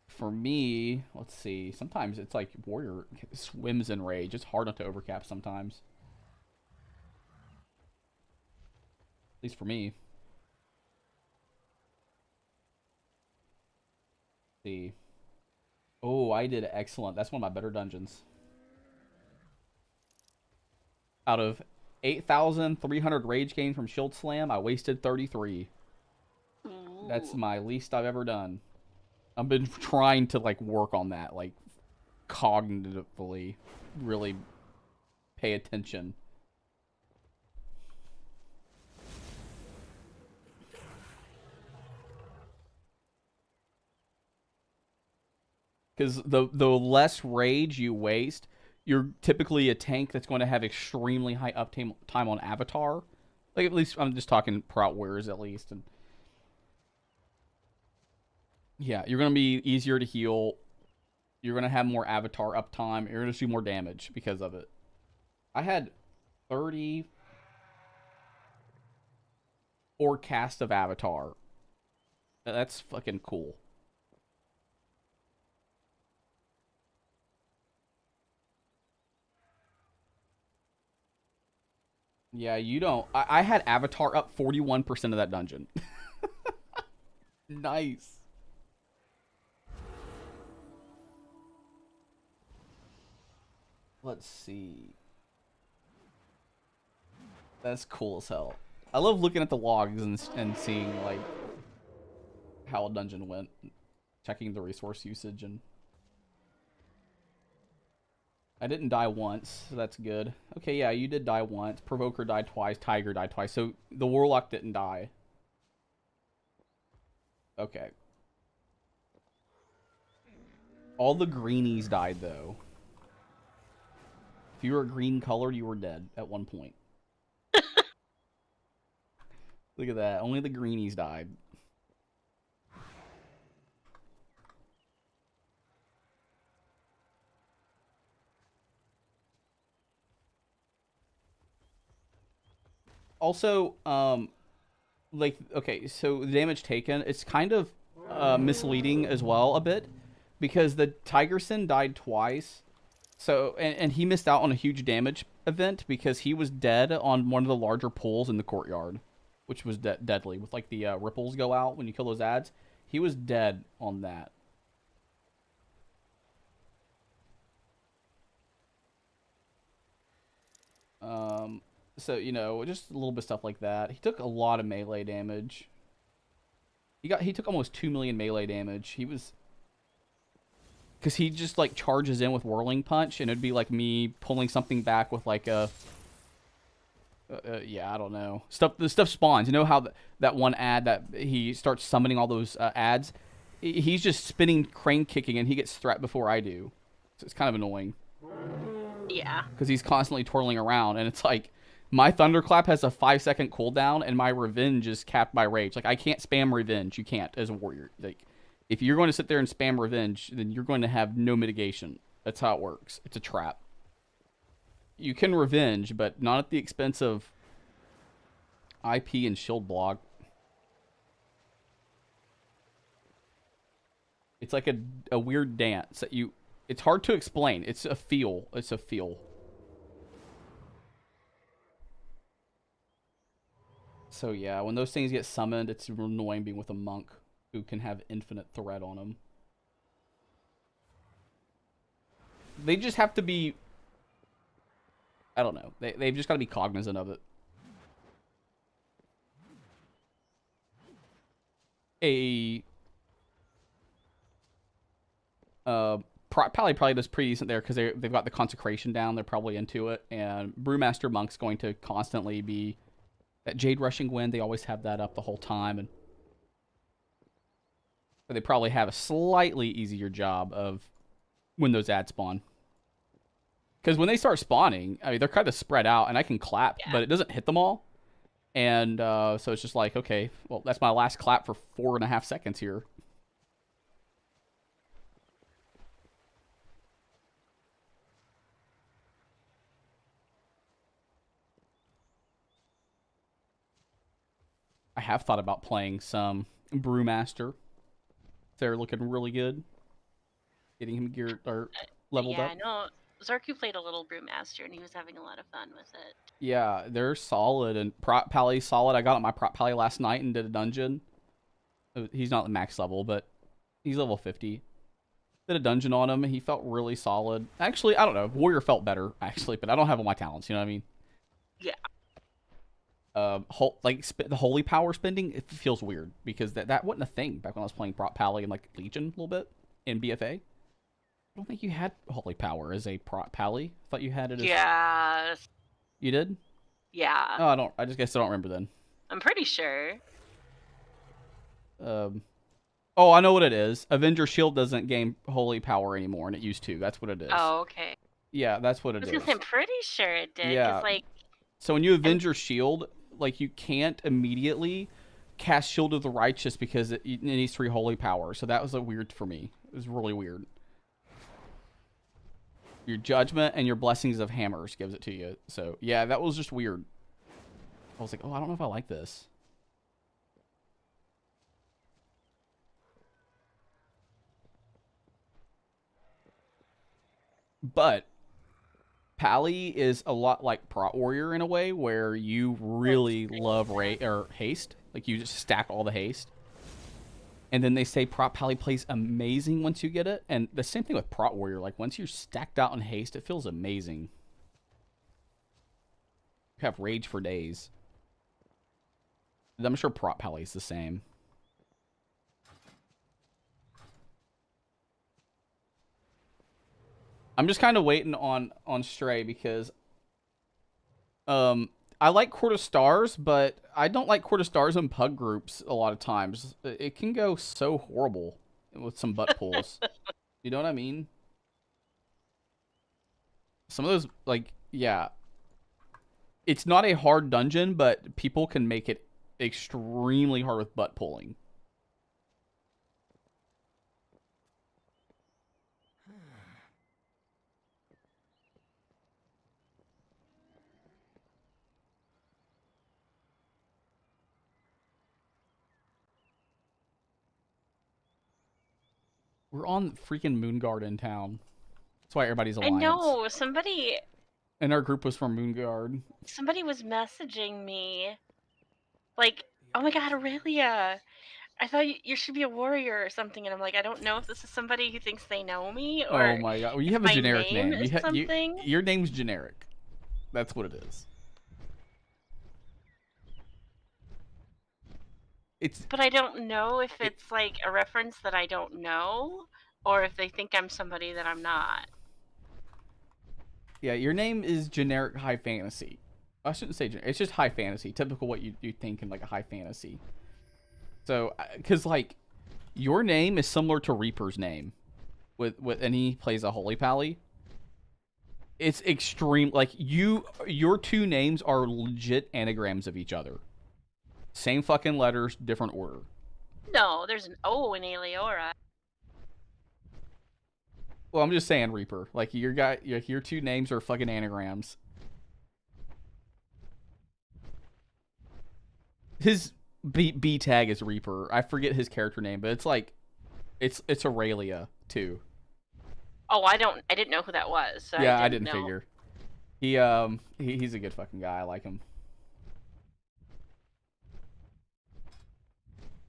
For me, let's see. Sometimes it's like Warrior swims in rage. It's hard not to overcap sometimes. At least for me. Let's see. Oh, I did excellent. That's one of my better dungeons. Out of 8,300 rage gains from Shield Slam, I wasted 33. That's Ooh. my least I've ever done. I've been trying to like work on that, like cognitively, really pay attention. Because the less rage you waste, you're typically a tank that's going to have extremely high uptime time on Avatar. Like at least I'm just talking Prout Warriors at least, and yeah, you're going to be easier to heal. You're going to have more Avatar uptime. You're going to do more damage because of it. I had 30 or cast of Avatar. That's fucking cool. Yeah, you don't. I had Avatar up 41% of that dungeon. Nice. Let's see. That's cool as hell. I love looking at the logs and seeing like how a dungeon went, checking the resource usage, and I didn't die once, so that's good. Okay, yeah, you did die once. Provoker died twice. Tiger died twice. So the Warlock didn't die. Okay. All the greenies died, though. If you were green colored, you were dead at one point. Look at that. Only the greenies died. Also, like, okay, so the damage taken, it's kind of misleading as well a bit because the Tigerson died twice. So, and he missed out on a huge damage event because he was dead on one of the larger pools in the courtyard, which was deadly with like the ripples go out when you kill those ads. He was dead on that. Um, so you know, just a little bit of stuff like that. He took a lot of melee damage. He took almost 2 million melee damage. He was because he just like charges in with whirling punch, and it'd be like me pulling something back with like a yeah, I don't know. The stuff spawns. You know how that one ad that he starts summoning all those ads. He's just spinning crane kicking, and he gets threat before I do. So it's kind of annoying Yeah. because he's constantly twirling around, and it's like my thunderclap has a 5-second cooldown, and my revenge is capped by rage. Like I can't spam revenge. You can't as a warrior. Like if you're going to sit there and spam revenge, then you're going to have no mitigation. That's how it works. It's a trap. You can revenge, but not at the expense of IP and shield block. It's like a weird dance that you. It's hard to explain. It's a feel. It's a feel. So yeah, when those things get summoned, it's annoying being with a monk who can have infinite threat on them. They just have to be. I don't know. They've just got to be cognizant of it. Probably does pretty decent there because they've got the consecration down. They're probably into it, and Brewmaster Monk's going to constantly be that Jade Rushing Wind. They always have that up the whole time, and so they probably have a slightly easier job of when those ads spawn. Because when they start spawning, I mean, they're kind of spread out, and I can clap, but it doesn't hit them all. And so it's just like, okay, well, that's my last clap for 4.5 seconds here. I have thought about playing some Brewmaster. They're looking really good. Getting him geared or leveled up. Yeah, I know. Zarku played a little Brewmaster, and he was having a lot of fun with it. Yeah, they're solid, and Prot Pally's solid. I got on my Prot Pally last night and did a dungeon. He's not the max level, but he's level 50. Did a dungeon on him, and he felt really solid. Actually, I don't know. Warrior felt better, actually, but I don't have all my talents, you know what I mean? Yeah. The holy power spending, it feels weird, because that wasn't a thing back when I was playing Prot Pally and, like, Legion a little bit in BFA. I don't think you had holy power as a Prot Pally. I thought you had it as... Yeah. You did? Yeah. Oh, I just guess I don't remember then. I'm pretty sure. Oh, I know what it is. Avenger Shield doesn't gain holy power anymore, and it used to. That's what it is. Oh, okay. Yeah, that's what it is. I was gonna say, I'm pretty sure it did. Yeah. Like, so when you Avenger Shield, like, you can't immediately cast Shield of the Righteous because it needs 3 holy power. So that was weird for me. It was really weird. Your Judgment and your Blessings of Hammers gives it to you. So, yeah, that was just weird. I was like, oh, I don't know if I like this. But Pally is a lot like Prot Warrior in a way, where you really love haste. Like, you just stack all the haste. And then they say Prot Pally plays amazing once you get it. And the same thing with Prot Warrior. Like, once you're stacked out in haste, it feels amazing. You have rage for days. I'm sure Prot Pally's the same. I'm just kind of waiting on Stray because I like Court of Stars, but I don't like Court of Stars in pug groups a lot of times. It can go so horrible with some butt pulls. You know what I mean? Some of those, like, yeah. It's not a hard dungeon, but people can make it extremely hard with butt pulling. We're on freaking Moonguard in town. That's why everybody's Alliance. I know somebody. And our group was from Moonguard. Somebody was messaging me, like, "Oh my God, Aurelia! I thought you should be a warrior or something." And I'm like, I don't know if this is somebody who thinks they know me or. Oh my God! Well, you have a generic name. Is something. Your name's generic. That's what it is. But I don't know if it's like a reference that I don't know, or if they think I'm somebody that I'm not. Yeah, your name is generic high fantasy. I shouldn't say generic. It's just high fantasy. Typical what you think in like a high fantasy. So, because like your name is similar to Reaper's name, and he plays a Holy Pally. It's extreme. Like your two names are legit anagrams of each other. Same fucking letters, different order. No, there's an O in Aeliora. Well, I'm just saying, Reaper. Like your two names are fucking anagrams. his B tag is Reaper. I forget his character name, but it's like it's Aurelia too. Oh, I didn't know who that was, so I Yeah, I didn't didn't know. figure. He's a good fucking guy. I like him.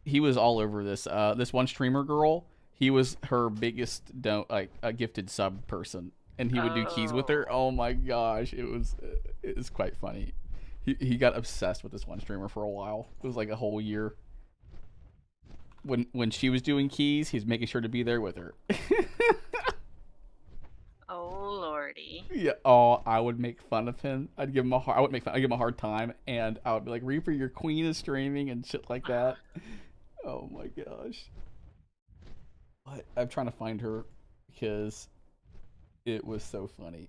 He was all over this one streamer girl. He was her biggest don't like a gifted sub person, and he would do keys with her. Oh. Oh my gosh, it was quite funny. He got obsessed with this one streamer for a while. It was like a whole year. When she was doing keys, he's making sure to be there with her. Oh lordy. Yeah. Oh, I would make fun of him. I'd give him a hard. I would make fun. I'd give him a hard time, and I would be like, "Reaper, your queen is streaming and shit like that." Oh my gosh. But I'm trying to find her because it was so funny.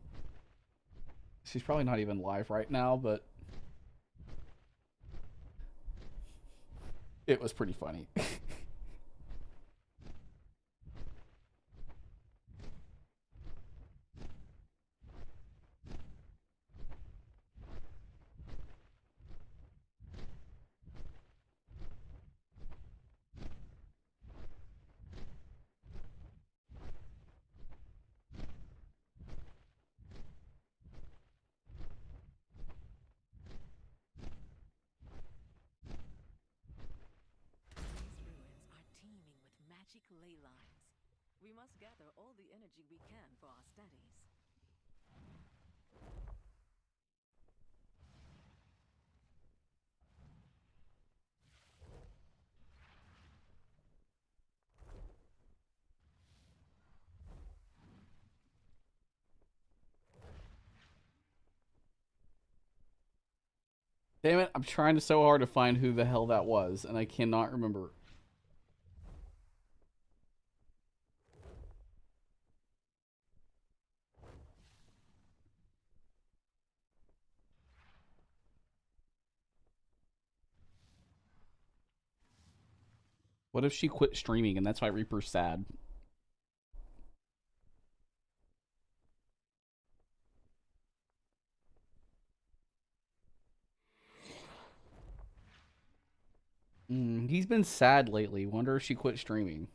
She's probably not even live right now, but it was pretty funny. These ruins are teeming with magic ley lines. We must gather all the energy we can for our studies. Damn it! I'm trying so hard to find who the hell that was, and I cannot remember. What if she quit streaming and that's why Reaper's sad? He's been sad lately. Wonder if she quit streaming.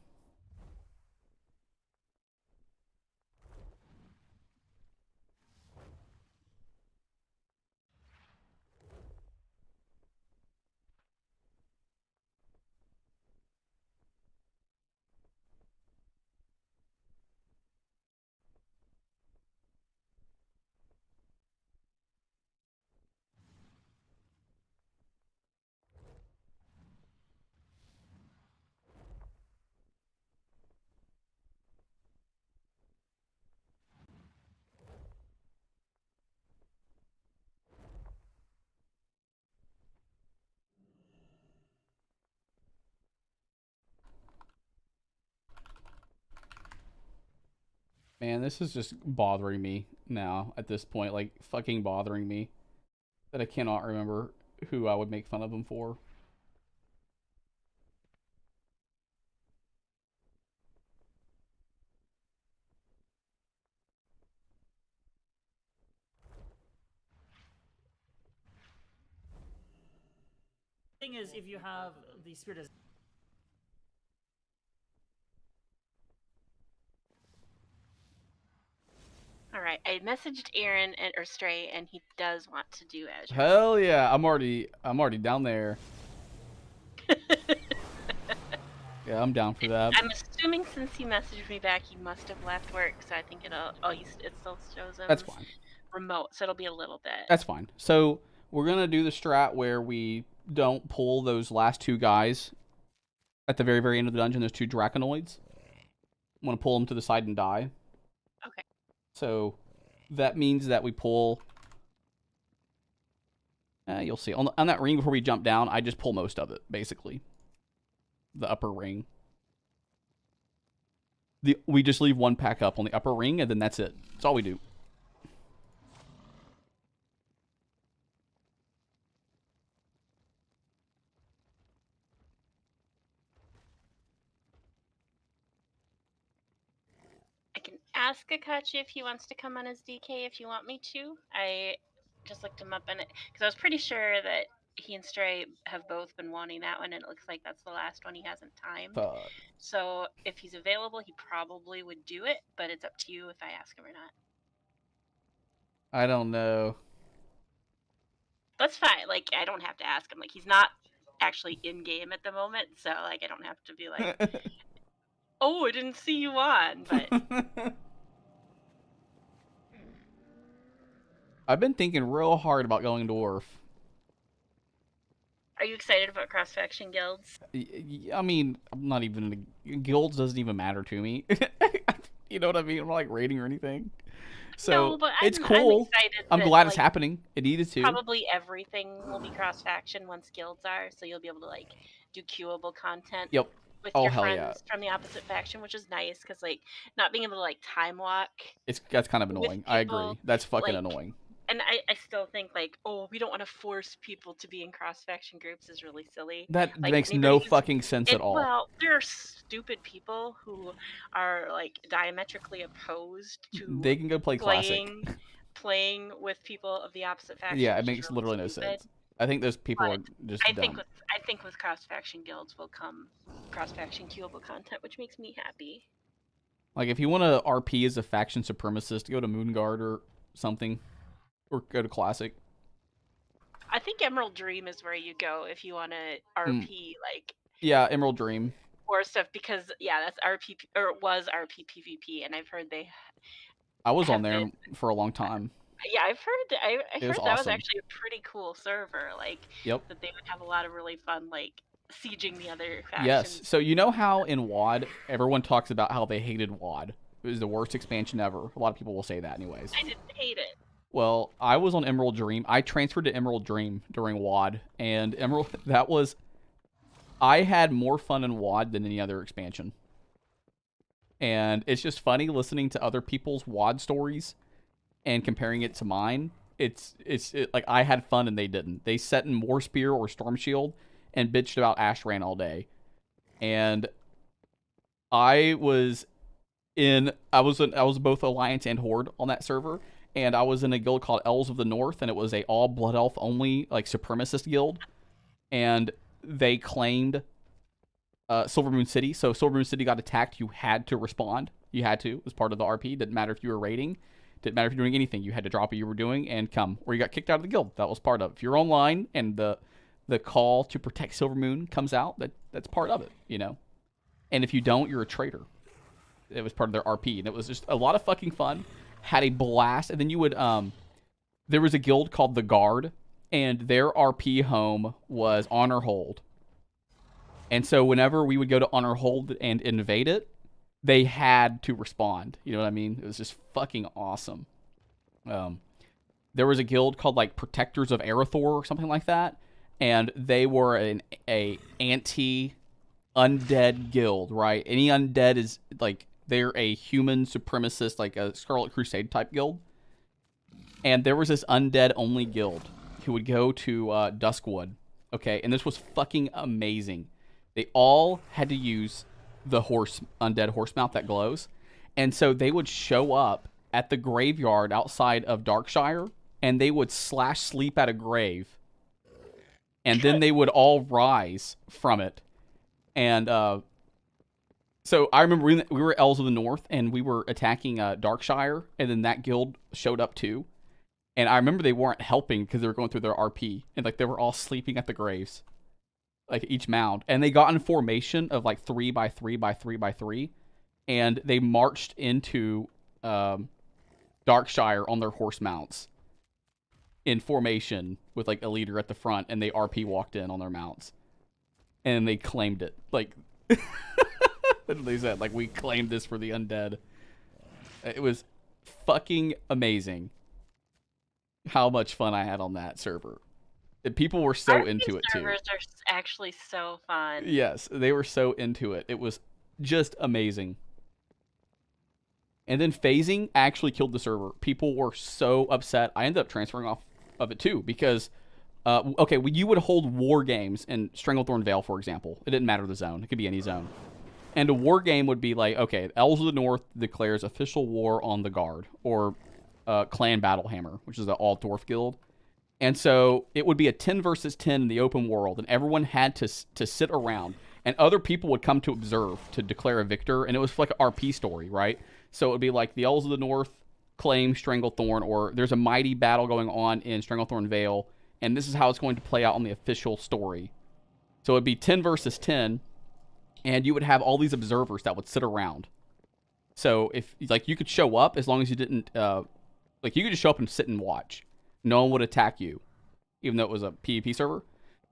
Man, this is just bothering me now at this point. Like, fucking bothering me that I cannot remember who I would make fun of him for. Thing is, if you have the spirit as All right, I messaged Aaron or Stray, and he does want to do Azure. Hell yeah, I'm already down there. Yeah, I'm down for that. I'm assuming since he messaged me back, he must have left work, so I think it still shows him That's fine. remote, so it'll be a little bit. That's fine. So we're gonna do the strat where we don't pull those last two guys at the very, very end of the dungeon. Those two Draconoids. I want to pull them to the side and die. Okay. So that means that we pull. You'll see on that ring before we jump down. I just pull most of it, basically. The upper ring. We just leave one pack up on the upper ring, and then that's it. That's all we do. I can ask Akachi if he wants to come on as DK if you want me to. I just looked him up in it because I was pretty sure that he and Stray have both been wanting that one, and it looks like that's the last one he hasn't timed. Fuck. So if he's available, he probably would do it, but it's up to you if I ask him or not. I don't know. That's fine. Like, I don't have to ask him. Like, he's not actually in game at the moment, so like I don't have to be like, oh, I didn't see you on. But I've been thinking real hard about going dwarf. are you excited about cross faction guilds? I mean, I'm not even guilds doesn't even matter to me. You know what I mean? I'm not like rating or anything. So No, but it's I'm cool. excited. I'm that, glad it's like, happening. It needed to. probably everything will be cross faction once guilds are, so you'll be able to like do queuable content Yep. with Oh, your hell friends yeah. from the opposite faction, which is nice because like not being able to like time walk. That's kind of With annoying. I agree. people, That's fucking like, annoying. And I still think like, oh, we don't want to force people to be in cross faction groups is really silly. That Like, makes anybody no who's fucking sense at all. Well, there are stupid people who are like diametrically opposed to They can go play classic. playing with people of the opposite faction. Yeah, it which is makes really literally no stupid. sense. I think those people But are just I dumb. think with cross faction guilds will come cross faction queuable content, which makes me happy. Like, if you want to RP as a faction supremacist, go to Moonguard or something. Or go to Classic. I think Emerald Dream is where you go if you want to RP like Yeah, Emerald Dream. or stuff, because yeah, that's RP or it was RP PvP, and I've heard they I was on have there been. for a long time. Yeah, I've heard I It was heard that was awesome. actually a pretty cool server. Like Yep. that they would have a lot of really fun like sieging the other Yes. factions. So you know how in WoD, everyone talks about how they hated WoD. It was the worst expansion ever. A lot of people will say that anyways. I didn't hate it. Well, I was on Emerald Dream. I transferred to Emerald Dream during WoD, and I had more fun in WoD than any other expansion. And it's just funny listening to other people's WoD stories and comparing it to mine. Like I had fun and they didn't. They set in War Spear or Storm Shield and bitched about Ashran all day. And I was both Alliance and Horde on that server, and I was in a guild called Elves of the North, and it was a all Blood Elf only like supremacist guild, and they claimed Silver Moon City. So Silver Moon City got attacked. You had to respond. You had to. It was part of the RP. Didn't matter if you were raiding. Didn't matter if you're doing anything. You had to drop what you were doing and come, or you got kicked out of the guild. That was part of it. If you're online and the call to protect Silver Moon comes out, that's part of it, you know. And if you don't, you're a traitor. It was part of their RP, and it was just a lot of fucking fun. Had a blast, and then you would there was a guild called the Guard, and their RP home was Honor Hold. And so whenever we would go to Honor Hold and invade it, they had to respond. You know what I mean? It was just fucking awesome. There was a guild called like Protectors of Arathor or something like that, and they were a anti-undead guild, right? Any undead is like they're a human supremacist, like a Scarlet Crusade type guild. And there was this undead only guild who would go to Duskwood, okay? And this was fucking amazing. They all had to use the undead horse mount that glows. And so they would show up at the graveyard outside of Darkshire, and they would slash sleep at a grave. And then they would all rise from it. And so I remember we were Elves of the North, and we were attacking Darkshire, and then that guild showed up too. And I remember they weren't helping because they were going through their RP, and like they were all sleeping at the graves, like each mound. And they got in formation of like 3 by 3 by 3 by 3, and they marched into Darkshire on their horse mounts in formation with like a leader at the front, and they RP walked in on their mounts, and they claimed it. Like they said, like, we claimed this for the undead. It was fucking amazing how much fun I had on that server. People were so RP into it too. servers are actually so fun. Yes, they were so into it. It was just amazing. And then phasing actually killed the server. People were so upset. I ended up transferring off of it too because, you would hold war games in Stranglethorn Vale, for example. It didn't matter the zone. It could be any zone. And a war game would be like, okay, Elves of the North declares official war on the Guard, or Clan Battlehammer, which is the all-dwarf guild. And so it would be a 10 versus 10 in the open world, and everyone had to sit around, and other people would come to observe to declare a victor, and it was like an RP story, right? So it would be like the Elves of the North claim Stranglethorn, or there's a mighty battle going on in Stranglethorn Vale, and this is how it's going to play out on the official story. So it'd be 10 versus 10, and you would have all these observers that would sit around. So if like you could show up as long as you didn't like you could just show up and sit and watch. No one would attack you, even though it was a PvP server.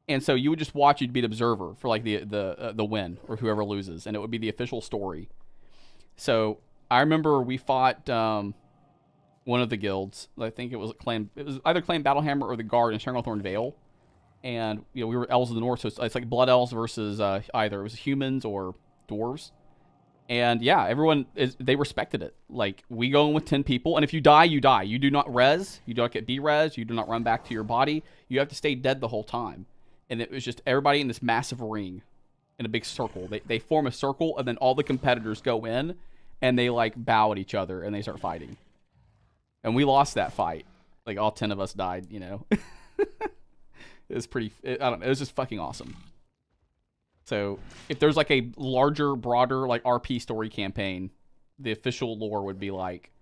And so you would just watch. You'd be the observer for like the win or whoever loses, and it would be the official story. So I remember we fought one of the guilds. I think it was either Clan Battlehammer or the Guard in Stranglethorn Vale. And you know we were Elves of the North, so it's like Blood Elves versus either it was humans or dwarves. And yeah, they respected it. Like, we go in with 10 people, and if you die, you die. You do not res. You don't get de-res. You do not run back to your body. You have to stay dead the whole time. And it was just everybody in this massive ring in a big circle. They form a circle, and then all the competitors go in, and they, like, bow at each other, and they start fighting. And we lost that fight. Like, all 10 of us died, you know. It was I don't know. It was just fucking awesome. So if there's like a larger, broader like RP story campaign, the official lore would be like,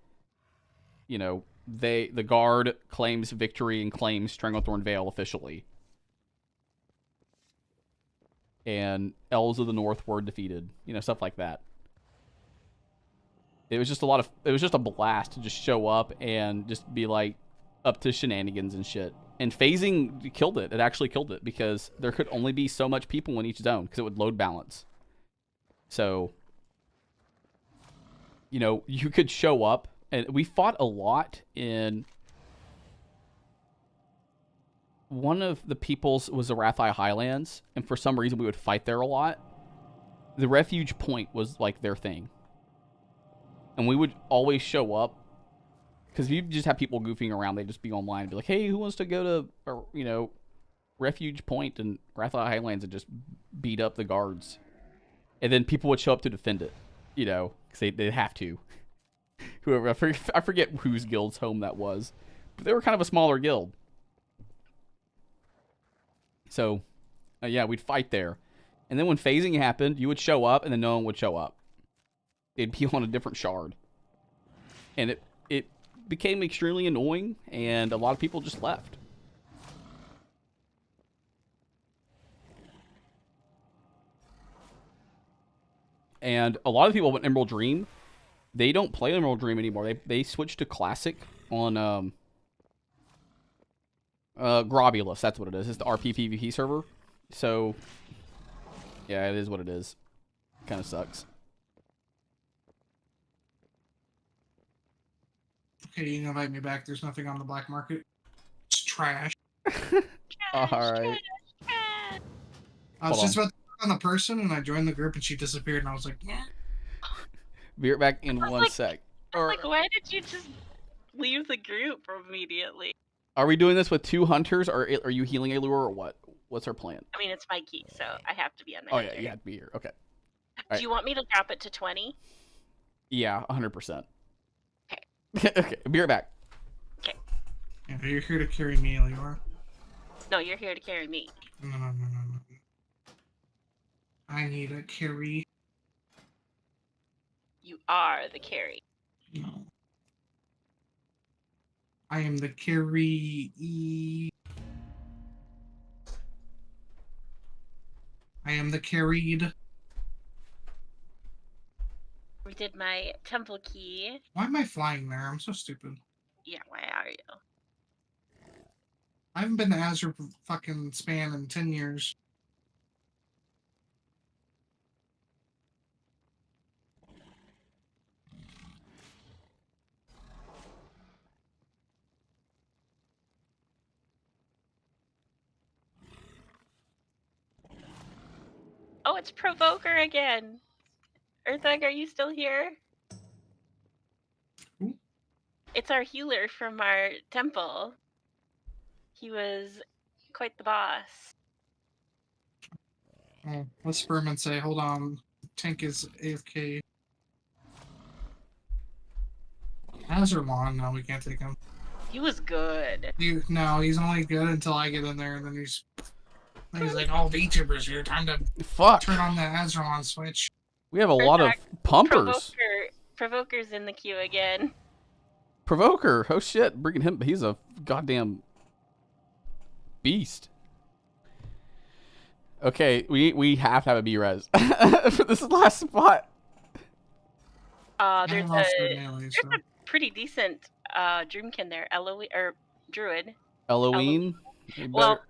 you know, the Guard claims victory and claims Stranglethorn Vale officially, and Elves of the North were defeated. You know, stuff like that. It was just a blast to just show up and just be like up to shenanigans and shit. And phasing killed it. It actually killed it because there could only be so much people in each zone because it would load balance. So, you know, you could show up, and we fought a lot in one of the people's was the Rathai Highlands, and for some reason we would fight there a lot. The refuge point was like their thing. And we would always show up. Because you just have people goofing around, they'd just be online and be like, hey, who wants to go to, you know, Refuge Point and Rathai Highlands and just beat up the guards? And then people would show up to defend it, you know, because they'd have to. Whoever, I forget whose guild's home that was. But they were kind of a smaller guild. So, yeah, we'd fight there. And then when phasing happened, you would show up and then no one would show up. They'd be on a different shard. And it became extremely annoying, and a lot of people just left. And a lot of people went Emerald Dream. They don't play Emerald Dream anymore. They switched to Classic on Grobulus. That's what it is. It's the RP PvP server. So yeah, it is what it is. Kind of sucks. Okay, you can invite me back. There's nothing on the black market. It's trash. All right. I was Hold just about to click on the person, and I joined the group, and she disappeared, and I was like, yeah. Be right back in I was one like- sec. I was like, why did you just leave the group immediately? Are we doing this with 2 hunters, or are you healing a lure, or what? What's our plan? I mean, it's my key, so I have to be on the Oh yeah, hunter. you have to be here. Okay. Do you want me to drop it to 20? Yeah, 100%. Okay. Okay, be right back. Yeah, you're here to carry me, Leora. No, you're here to carry me. No. I need a carry. You are the carry. No. I am the carry. I am the carried. We did my temple key. Why am I flying there? I'm so stupid. Yeah, why are you? I haven't been to Azure fucking span in 10 years. Oh, it's Provoker again. Earthug, are you still here? Who? It's our healer from our temple. He was quite the boss. Oh, let's Sperm and say, hold on, tank is AFK. Azure Lawn, no, we can't take him. He was good. No, he's only good until I get in there, and then he's like, "Oh, VTubers here, time to Fuck. turn on the Azrael switch." We have a lot of pumpers. Provoker's in the queue again. Provoker. Oh shit, bringing him. He's a goddamn beast. Okay, we have to have a B-res for this last spot. There's I'm also a melee, there's so. a pretty decent Dreamkin there. Eloise or Druid. Eloine. Well,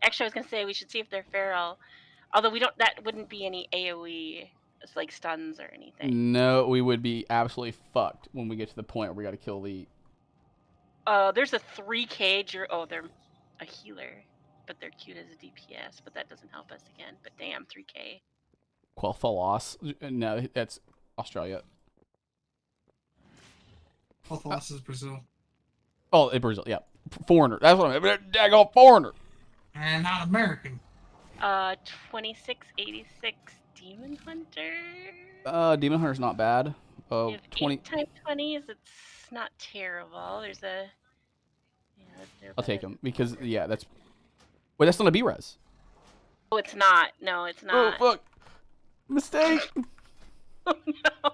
actually, I was gonna say we should see if they're feral. Although we don't, that wouldn't be any AOE, it's like stuns or anything. No, we would be absolutely fucked when we get to the point where we got to kill the. There's a 3K. Oh, they're a healer, but they're cute as a DPS. But that doesn't help us again. But damn, 3K. Quel'Thalas. No, that's Australia. Quel'Thalas is Brazil. Oh, in Brazil, yeah. Foreigner. That's what I meant. Daggone foreigner. And not American. 2686 Demon Hunter. Demon Hunter's not bad. We Oh, have 20. 8 times 20s. It's not terrible. There's a. Yeah, they're I'll take better. him because, yeah, that's. Wait, that's not a B-res. Oh, it's not. No, it's Oh, not. fuck. Mistake. Oh no.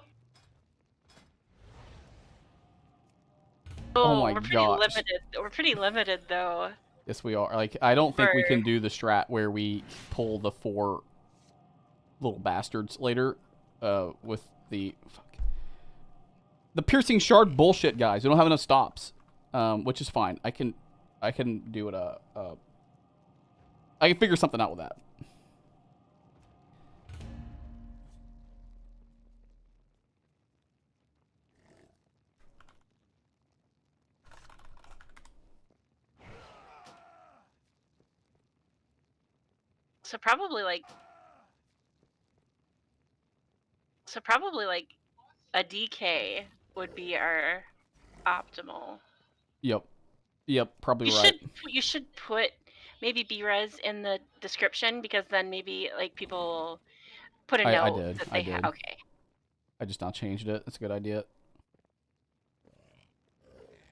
Oh my we're pretty gosh. limited. We're pretty limited though. Yes, we are. Like, I don't think we For- can do the strat where we pull the 4 little bastards later with the... Fuck. The piercing shard bullshit, guys. We don't have enough stops, which is fine. I can do it. I can figure something out with that. So probably like a DK would be our optimal. Yep. Yep. Probably You right. should put maybe B-res in the description because then maybe like people will put a I note did. that I they did. okay. I just now changed it. That's a good idea.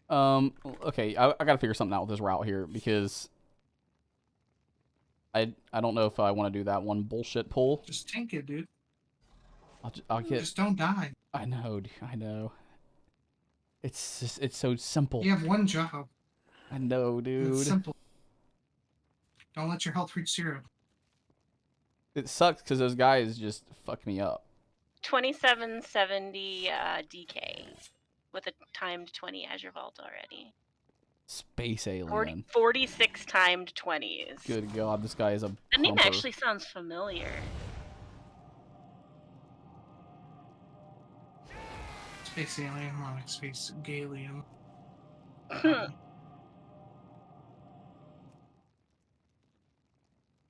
Okay, I gotta figure something out with this route here because I don't know if I want to do that one bullshit pull. Just tank it, dude. I'll get. Just don't die. I know. I know. It's just so simple. You have one job. I know, dude. It's simple. Don't let your health reach 0. It sucks because those guys just fuck me up. 2770 DK with a timed 20 Azure Vault already. Space alien. 46 timed 20s. Good God, this guy is a. That name pumper. actually sounds familiar. Space alien, more like space gallium.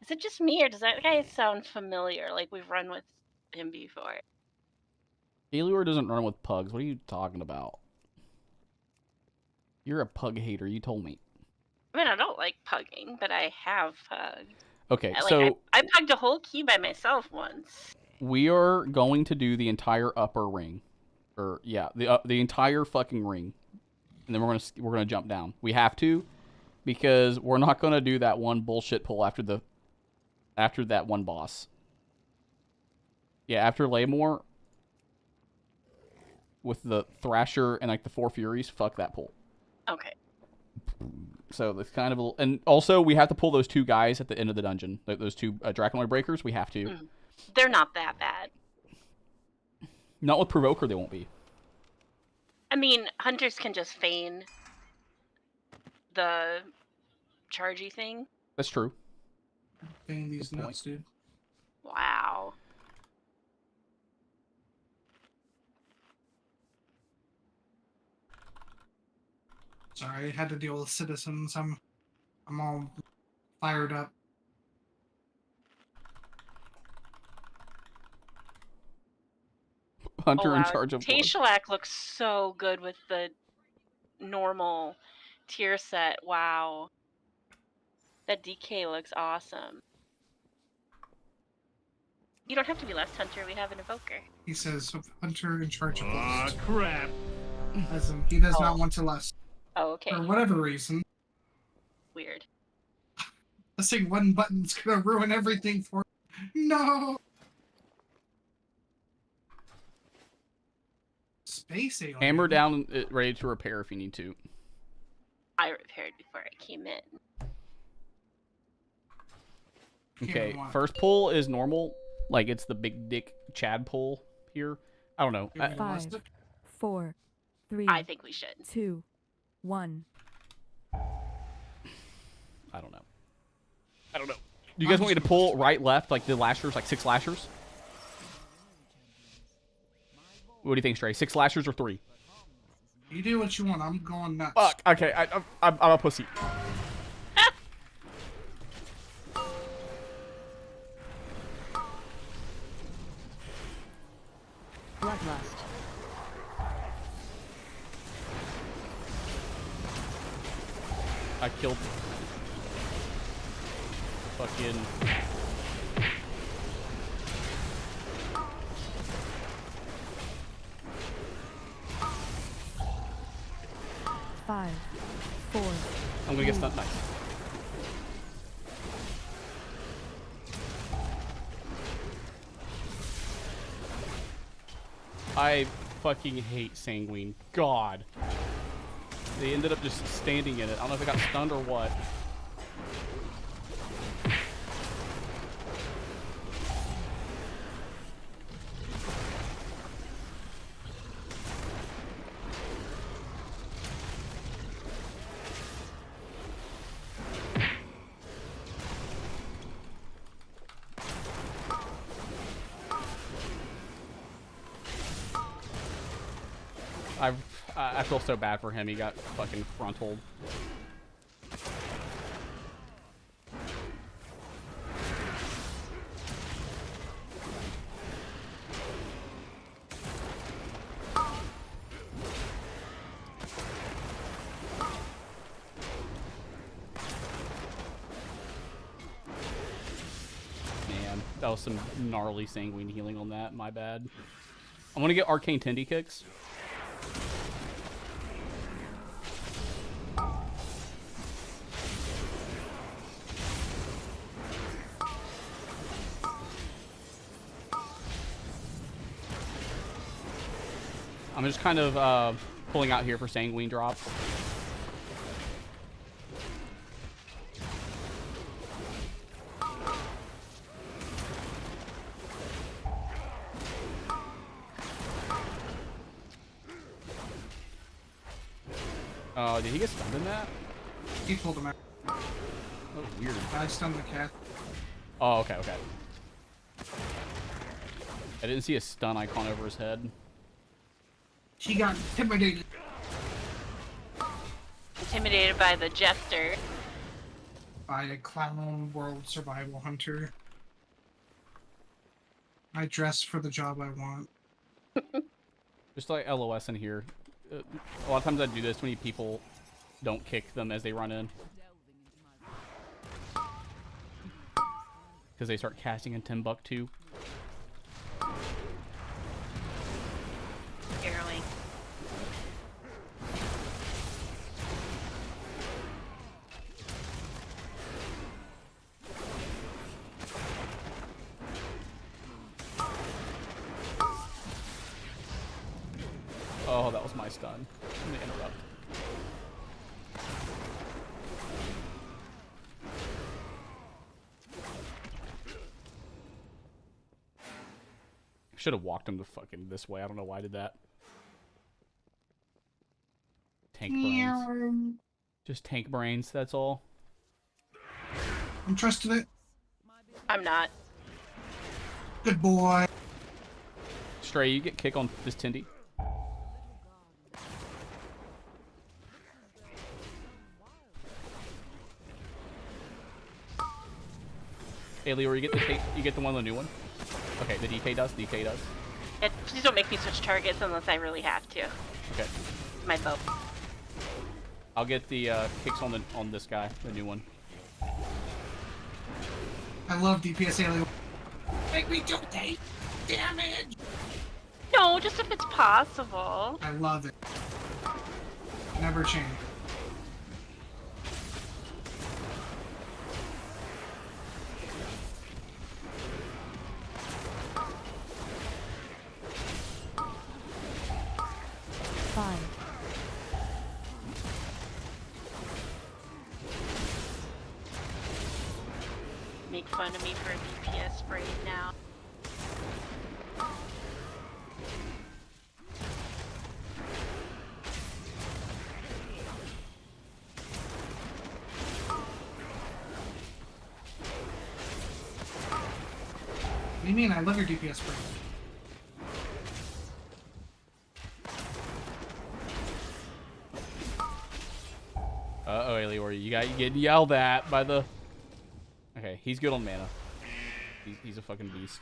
Is it just me or does that guy sound familiar? Like we've run with him before. Alior doesn't run with pugs. What are you talking about? You're a pug hater. You told me. I mean, I don't like pugging, but I have pugged. Okay, Like, so I pugged a whole key by myself once. we are going to do the entire upper ring, or yeah, the entire fucking ring, and then we're gonna jump down. We have to, because we're not gonna do that one bullshit pull after that one boss. Yeah, after Laymore with the Thrasher and like the 4 Furies, fuck that pull. Okay. So that's kind of and also we have to pull those 2 guys at the end of the dungeon. Those 2 Draconoid breakers. We have to. They're not that bad. Not with Provoker, they won't be. I mean, hunters can just feign the chargy thing. That's true. Bang these Good point. nuts, dude. Wow. Sorry, I had to deal with citizens. I'm all fired up. Hunter Oh, in wow. charge of. Tayshalak looks so good with the normal tier set. Wow. That DK looks awesome. You don't have to be last hunter. We have an evoker. He says, Hunter in charge of us. crap. As in, he does not want to lust. Oh, okay. For whatever reason. Weird. Pressing one button's gonna ruin everything for No! Space alien. Hammer down, ready to repair if you need to. I repaired before I came in. Okay, Human one. first pull is normal. Like, it's the big dick Chad pull here. I don't know. Human Five. realistic. 4, 3, I think we should. 2, 1. I don't know. I don't know. Do you guys want me to pull right, left, like the lashers, like 6 lashers? What do you think, Stray? 6 lashers or 3? You do what you want. I'm going nuts. Fuck. Okay, I'm a pussy. Bloodlust. I killed fucking 5, 4. I'm gonna get stunned. Nice. I fucking hate Sanguine. God. They ended up just standing in it. I don't know if it got stunned or what. I feel so bad for him. He got fucking frontaled. Man, that was some gnarly sanguine healing on that. My bad. I'm gonna get arcane Tendy kicks. I'm just kind of pulling out here for sanguine drops. Oh, did he get stunned in that? He pulled him out. Oh, weird. I stunned the cat. Oh, okay, okay. I didn't see a stun icon over his head. He got intimidated. Intimidated by the jester. By a clown world survival hunter. I dress for the job I want. Just like LOS in here. A lot of times I do this when people don't kick them as they run in. Because they start casting in Timbuktu. Barely. Oh, that was my stun. Let me interrupt. Should have walked him to fucking this way. I don't know why I did that. Tank brains. Just tank brains, that's all. I'm trusting it. I'm not. Good boy. Stray, you get kick on this Tindy. Hey, Leo, you get the one on the new one? Okay, the DK does? DK does. Please don't make me switch targets unless I really have to. Okay. My bow. I'll get the kicks on this guy, the new one. I love DPS alien. Make me do damage! No, just if it's possible. I love it. Never change. make fun of me for a DPS brain now. What do you mean? I love your DPS brain. Uh-oh, Aelior, you getting yelled at by the... Okay, he's good on mana. He's a fucking beast.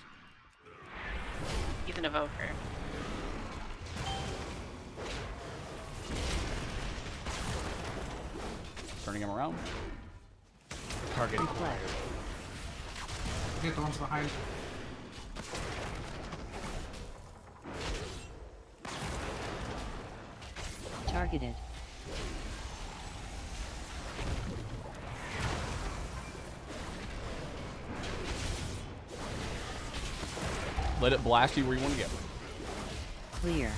He's an evoker. Turning him around. Target. Reflect. Get the ones behind. Targeted. Let it blast you where you want to go. Clear.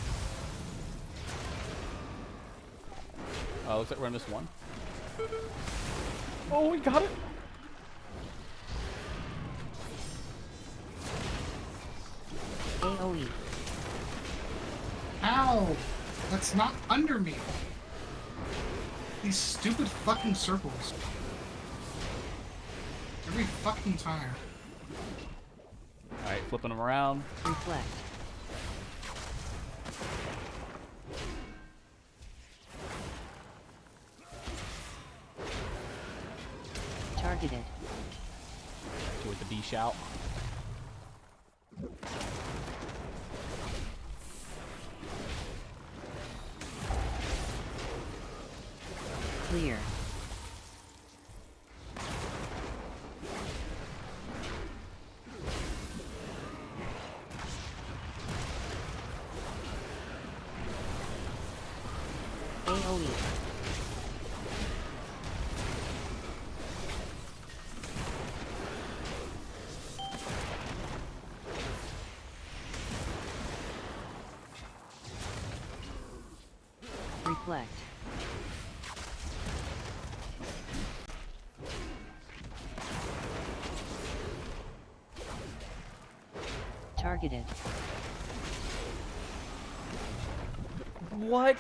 Looks like we're gonna miss one. Oh, we got it. AoE. Ow! That's not under me. These stupid fucking circles. Every fucking time. Alright, flipping him around. Reflect. Targeted. With the D shout. Clear. AoE. Reflect. Targeted. What?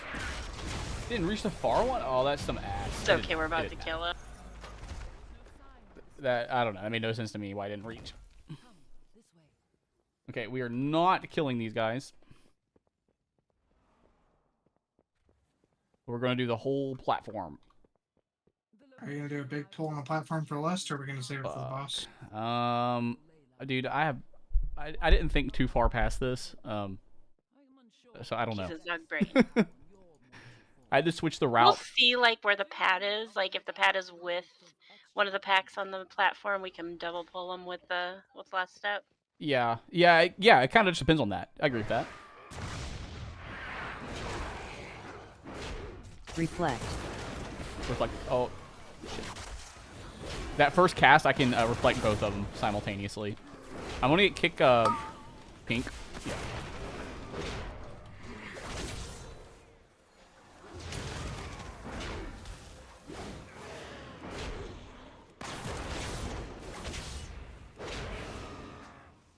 Didn't reach the far one? Oh, that's some ass. It's okay, we're about to kill him. That, I don't know. That made no sense to me why I didn't reach. This way. Okay, we are not killing these guys. We're going to do the whole platform. Are you gonna do a big pull on the platform for Lust, or are we gonna save it for the boss? Dude, I didn't think too far past this. So I don't know. He's a Zug brain. I had to switch the We'll route. see like where the pad is. Like if the pad is with one of the packs on the platform, we can double pull them with the last step. Yeah. It kind of just depends on that. I agree with that. Reflect. Reflect. Oh, shit. That first cast, I can reflect both of them simultaneously. I'm gonna get kick pink. Yeah.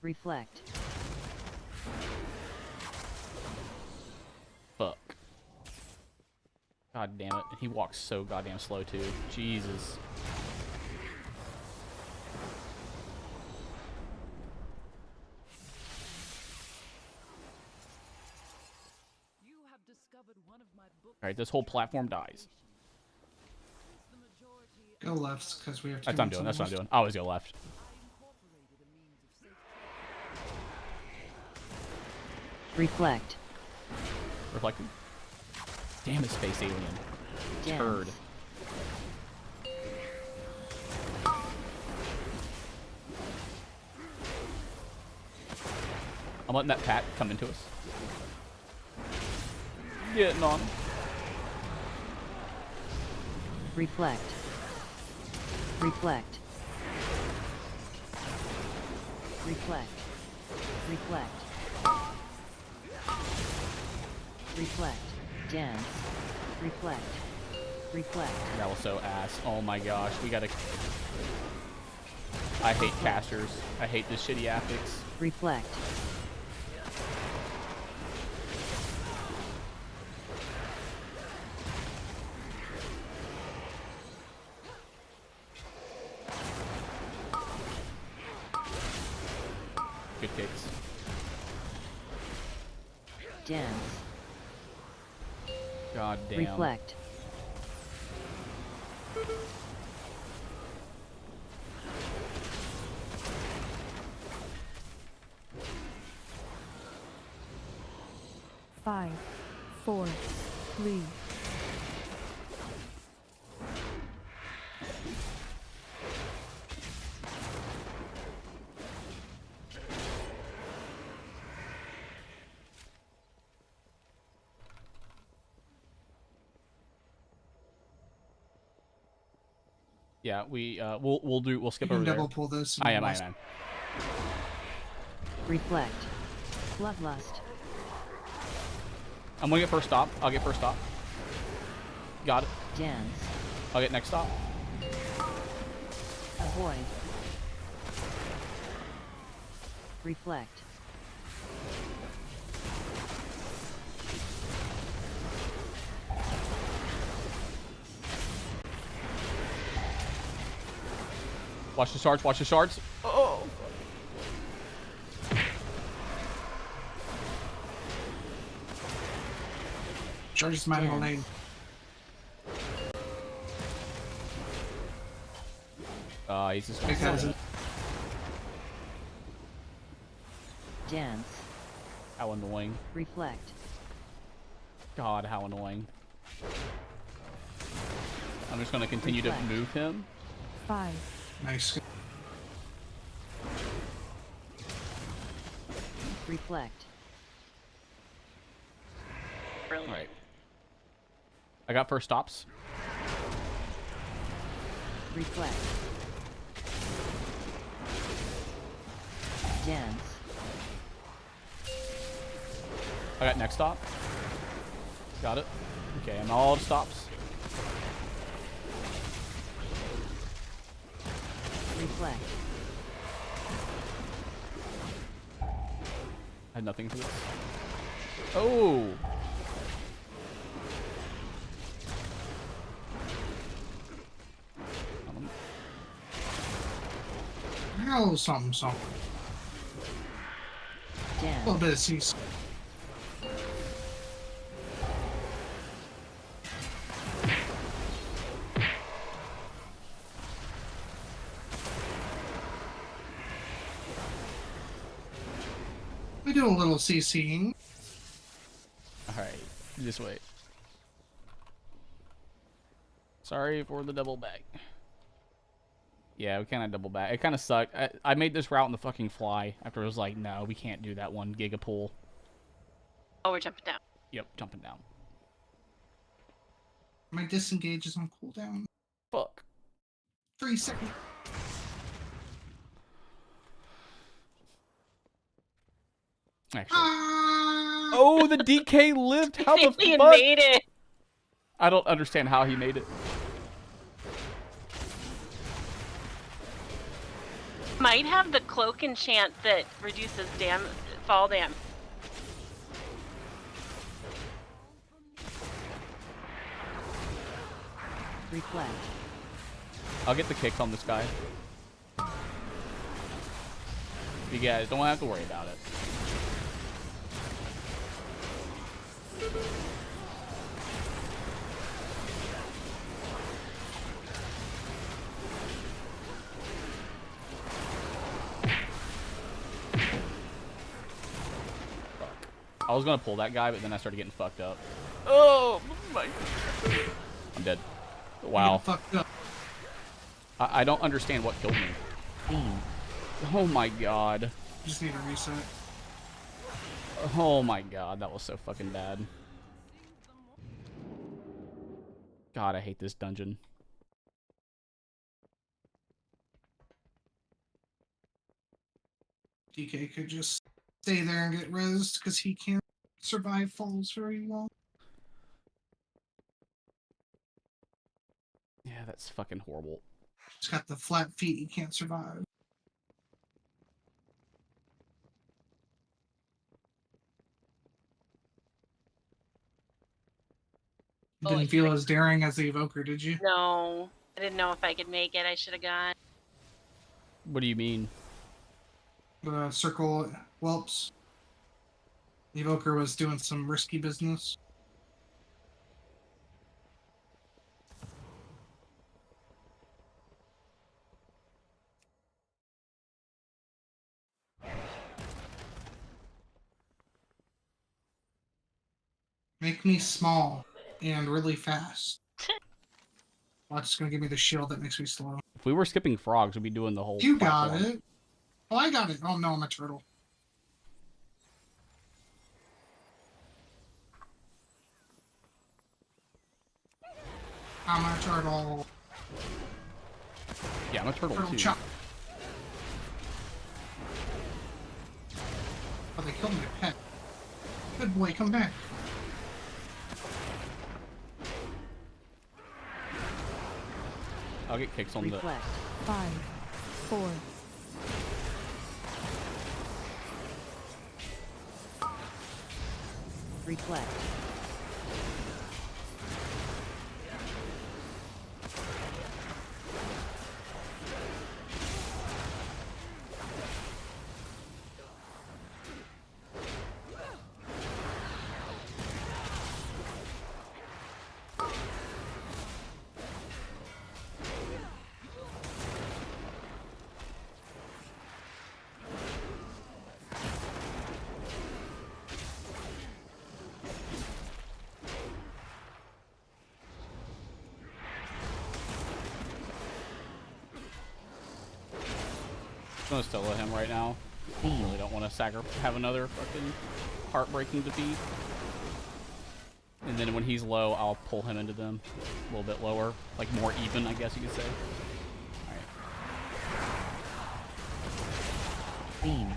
Reflect. Fuck. God damn it. He walks so goddamn slow too. Jesus. You have discovered one of my books. Alright, this whole platform dies. The majority Go left, because we have to. That's what I'm doing. That's what I'm doing. I always go left. incorporated a means of safety. Reflect. Reflecting. Damn it, space alien. Dense. Turd. I'm letting that pat come into us. Getting on. Reflect. Reflect. Reflect. Reflect. Reflect. Dense. Reflect. Reflect. That was so ass. Oh my gosh. We gotta... I hate casters. I hate this shitty affix. Reflect. Good kicks. Dance. God damn. Reflect. Five, four, three, Yeah, we'll skip You over can there. double pull this. and I am. last- Reflect. Bloodlust. I'm gonna get first stop. I'll get first stop. Got it. Dance. I'll get next stop. Avoid. Reflect. Watch the shards. Watch the shards. Oh. Charges magical Dance. name. He's just Because Dance. how annoying. Reflect. God, how annoying. I'm just gonna continue to Reflect. move him. five, nice. Reflect. Brilliant. All right. I got first stops. Reflect. Dance. I got next stop. Got it. Okay, I'm all the stops. Reflect. I had nothing for this. Oh. Hell, something. A Dance. little bit of cease. We do a little CCing. Alright. Just wait. Sorry for the double back. Yeah, we kind of double back. It kind of sucked. I made this route in the fucking fly after it was like, no, we can't do that 1 giga pull. Oh, we're jumping down. Yep, jumping down. My disengage is on cooldown. Fuck. 3 seconds. Actually. Ah! Oh, the DK lived. How the He fuck? made it. I don't understand how he made it. Might have the cloak enchant that reduces fall damage. Reflect. I'll get the kicks on this guy. You guys don't have to worry about it. I was gonna pull that guy, but then I started getting fucked up. Oh my! I'm dead. Wow. Fucked up. I don't understand what killed me. Beam. Oh my god. Just need a reset. Oh my god, that was so fucking bad. God, I hate this dungeon. DK could just stay there and get rezzed because he can't survive falls very well. Yeah, that's fucking horrible. It's got the flat feet. You can't survive. You Oh, I didn't should feel have. as daring as the evoker, did you? No, I didn't know if I could make it. I should have gone. What do you mean? The circle whelps. The evoker was doing some risky business. Make me small and really fast. Watch, it's gonna give me the shield that makes me slow. If we were skipping frogs, we'd be doing the whole You got platform. it. Oh, I got it. Oh no, I'm a turtle. I'm a turtle. Yeah, I'm a turtle Turtle too. chop. Oh, they killed my pet. Good boy, come back. I'll get kicks on the. Reflect. 5, 4, Reflect. I'm gonna still at him right now. I really don't want to have another fucking heartbreaking defeat. And then when he's low, I'll pull him into them a little bit lower, like more even, I guess you could say. All right. Beam.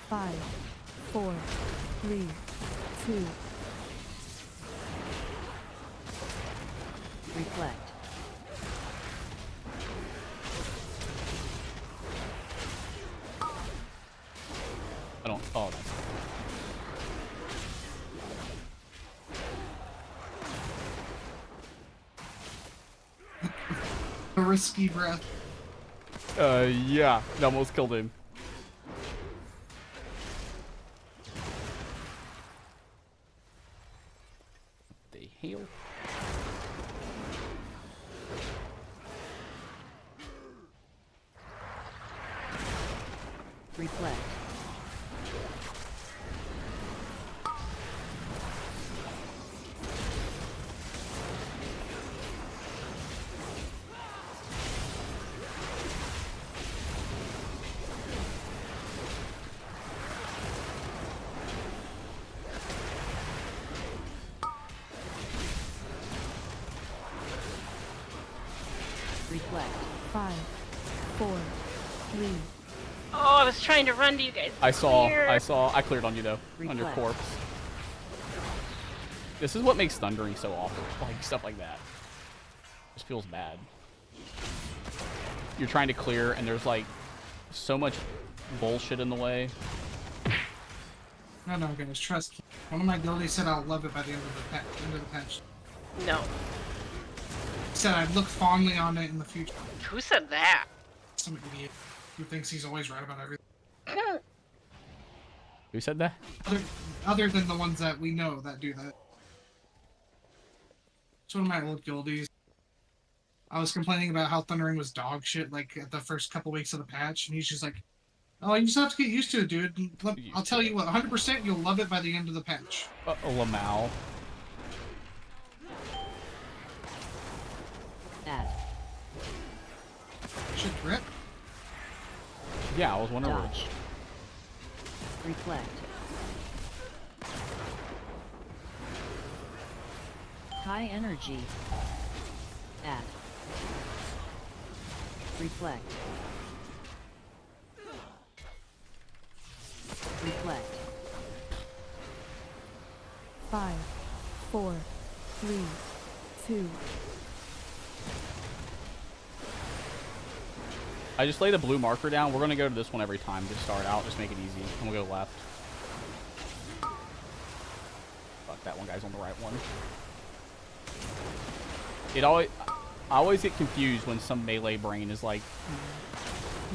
five, 4, 3, 2, Reflect. I don't. Oh, nice. A risky breath. Yeah, it almost killed him. The hell? Reflect. Reflect. 5, 4, 3, Oh, I was trying to run to you guys. I Clear. saw. I cleared on you though, on your Reflect. corpse. This is what makes thundering so awful. Like stuff like that. Just feels bad. You're trying to clear, and there's like so much bullshit in the way. No, guys, trust me. One of my abilities said I'll love it by the end of the patch. No. Said I'd look fondly on it in the future. Who said that? Some idiot who thinks he's always right about everything. Who said that? Other than the ones that we know that do that. It's one of my old guildies. I was complaining about how Thundering was dog shit, like, at the first couple weeks of the patch, and he's just like, oh, you just have to get used to it, dude. I'll tell you what, 100% you'll love it by the end of the patch. Lamau. Add. Shit, drip. Yeah, I was wondering. Dodge. Reflect. High energy. Add. Reflect. Reflect. 5, 4, 3, 2. I just laid a blue marker down. We're gonna go to this one every time to start out. Just make it easy. I'm gonna go left. Fuck, that one guy's on the right one. I always get confused when some melee brain is like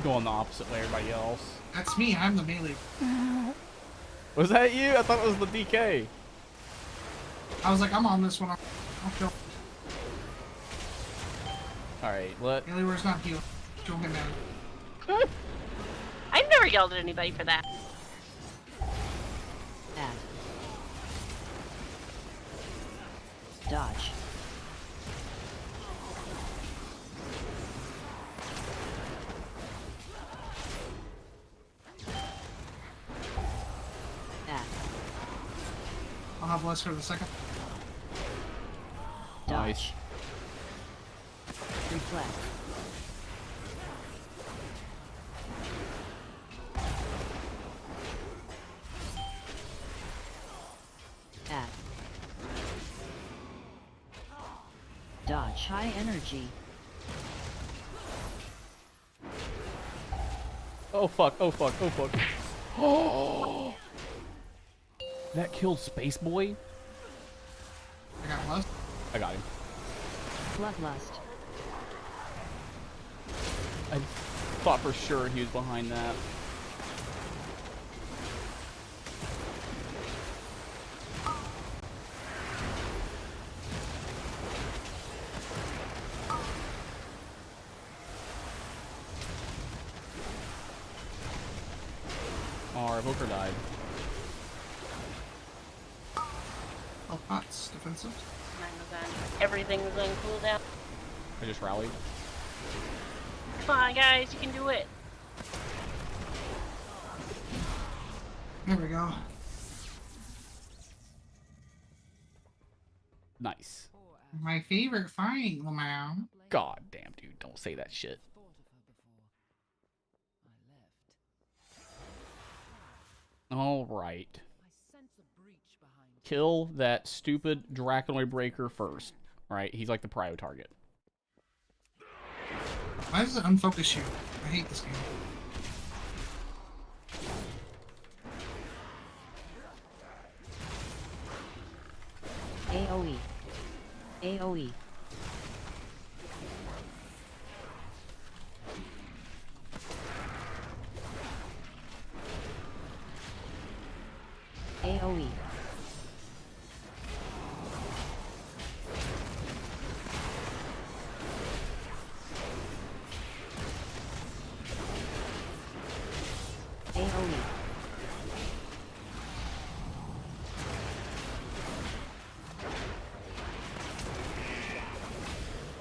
going the opposite way everybody else. That's me. I'm the melee. Was that you? I thought it was the DK. I was like, I'm on this one. I'll kill. Alright, Alienware's not healed. Kill him now. I've never yelled at anybody for that. Add. Dodge. Add. I'll have less for the second. Nice. Dodge. Reflect. Add. Dodge. High energy. Oh fuck, oh fuck, oh fuck. Oh! That killed Space Boy? I got less. I got him. Bloodlust. I thought for sure he was behind that. Oh, our Evoker died. Oh, pots. Defensive. Mine was on. Everything was on cooldown. I just rallied. Come on, guys, you can do it. There we go. Nice. My favorite fight, Lamau. God damn, dude, don't say that shit. Alright. Kill that stupid Draconoid Breaker first. Right? He's like the prio target. Why does it unfocus you? I hate this game. AoE. AoE. AoE. AoE.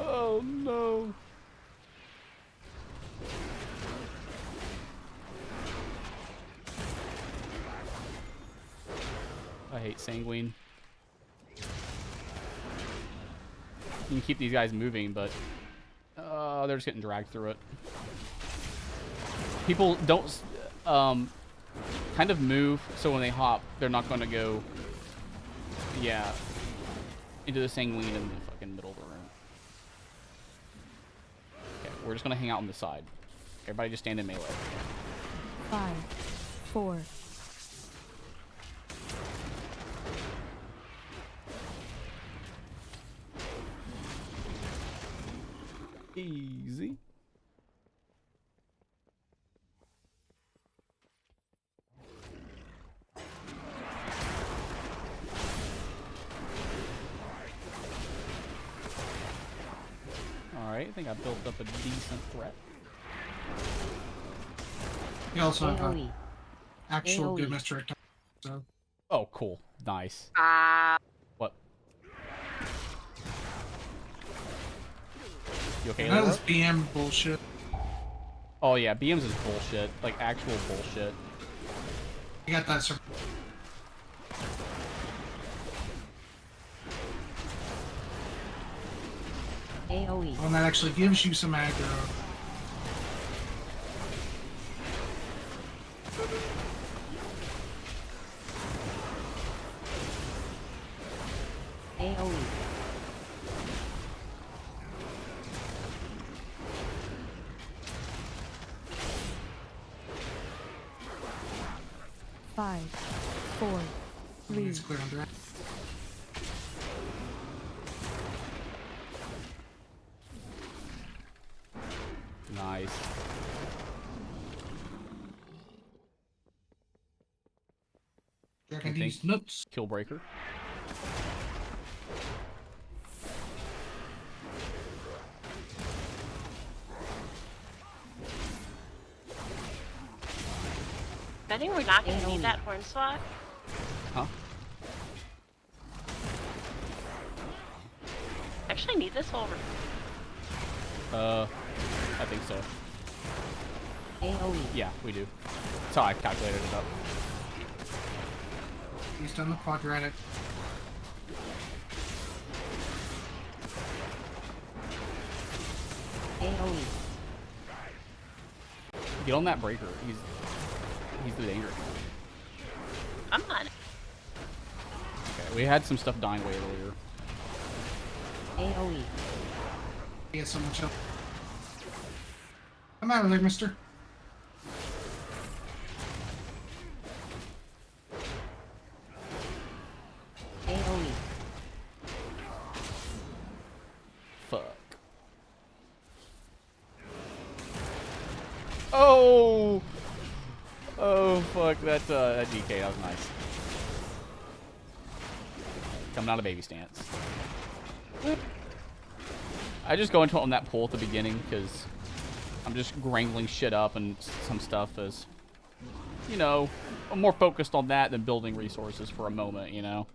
Oh no. I hate Sanguine. You can keep these guys moving, but they're just getting dragged through it. People don't kind of move so when they hop, they're not going to go, yeah, into the Sanguine in the fucking middle of the room. Okay, we're just going to hang out on the side. Everybody just stand in melee. 5, 4, Easy. Alright, I think I built up a decent threat. You also have AoE. actual good AoE. misdirect. So Oh, cool. Nice. What? You okay, that Laura? is BM bullshit. Oh yeah, BMs is bullshit. Like actual bullshit. You got that, sir. AoE. One that actually gives you some aggro. AoE. Five, four, three, It's clear under that. Nice. Jack, I You need think? these nuts. Killbreaker. Betting we're not gonna AoE. need that horn swat. Huh? Actually need this whole I think so. AoE. Yeah, we do. That's how I calculated it up. He's done the quadratic. AoE. Get on that breaker. He's the danger. I'm on it. Okay, we had some stuff dying way earlier. AoE. He has so much help. Come out of there, mister. AoE. Fuck. Oh! Oh, fuck. That DK, that was nice. Coming out of baby stance. I just go into it on that pull at the beginning, because I'm just wrangling shit up, and some stuff is, you know, I'm more focused on that than building resources for a moment, you know?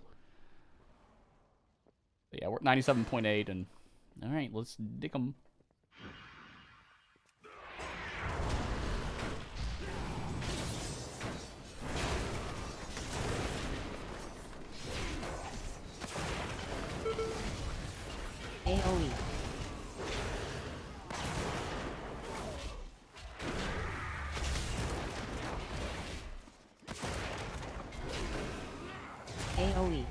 But yeah, we're at 97.8, and alright, let's dick them. AoE. AoE.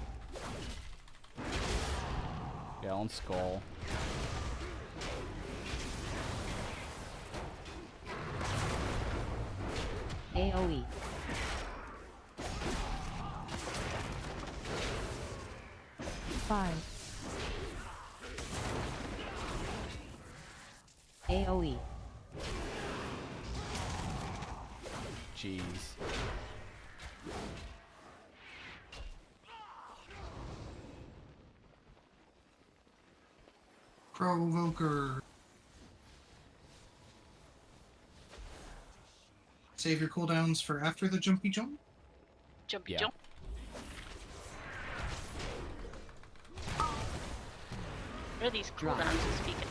Yeah, on skull. AoE. five, AoE. Jeez. Provoker. Save your cooldowns for after the jumpy jump. Jumpy Yeah. jump. What are these Drop. cooldowns you speaking?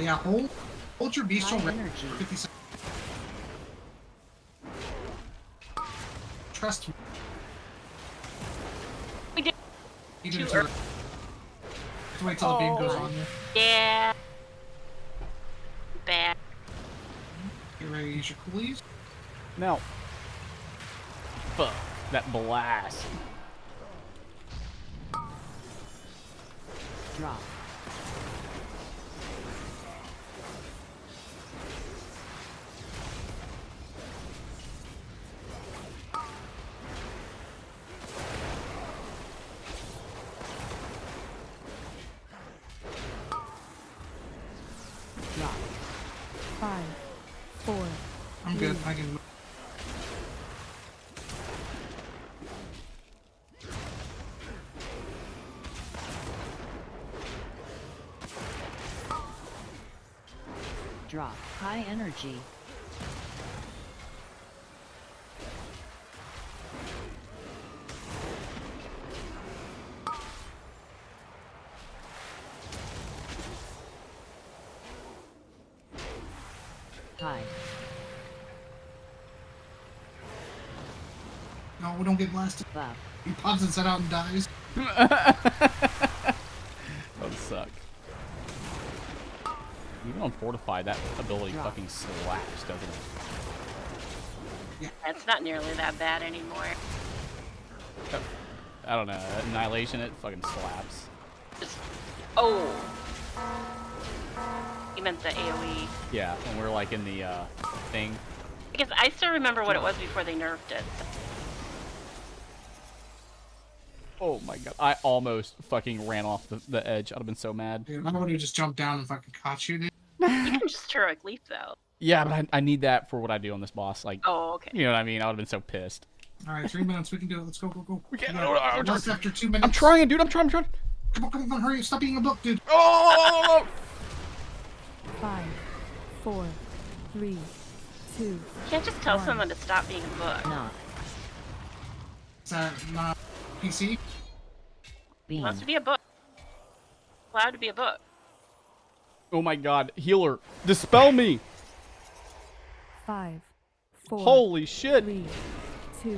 Yeah, hold your beast High till energy. 50 seconds. Trust me. We did You Too do too. early. Have to wait till the beam goes on you. Yeah. Bad. Get ready to use your coolies. Now. Fuck. That blast. Drop. Drop. 5, 4, I'm good. I can. Drop. High energy. High. No, we don't get blasted. Buff. He pops his head out and dies. That would suck. Even on Fortify, that ability Drop. fucking slaps, doesn't it? It's not nearly that bad anymore. I don't know, Annihilation, it fucking slaps. Just, oh. You meant the AoE. Yeah, when we're like in the thing. I guess I still remember what it was before they nerfed it. Oh my god, I almost fucking ran off the edge. I'd have been so mad. Dude, I would have just jumped down and fucking caught you, dude. You can just heroic leap though. Yeah, but I need that for what I do on this boss. Like, Oh, okay. you know what I mean? I would have been so pissed. All right, 3 minutes. We can do it. Let's go, go, go. We can't. Just after 2 minutes. I'm trying, dude. I'm trying. Come on, come on, come on, hurry! Stop eating a book, dude. Oh! 5, 4, 3, 2. You can't just tell 1. someone to stop being a book. Knock. Is that not PC? It Beam. wants to be a book. Allowed to be a book. Oh my god, healer, dispel me! 5, 4, Holy shit! 3, 2,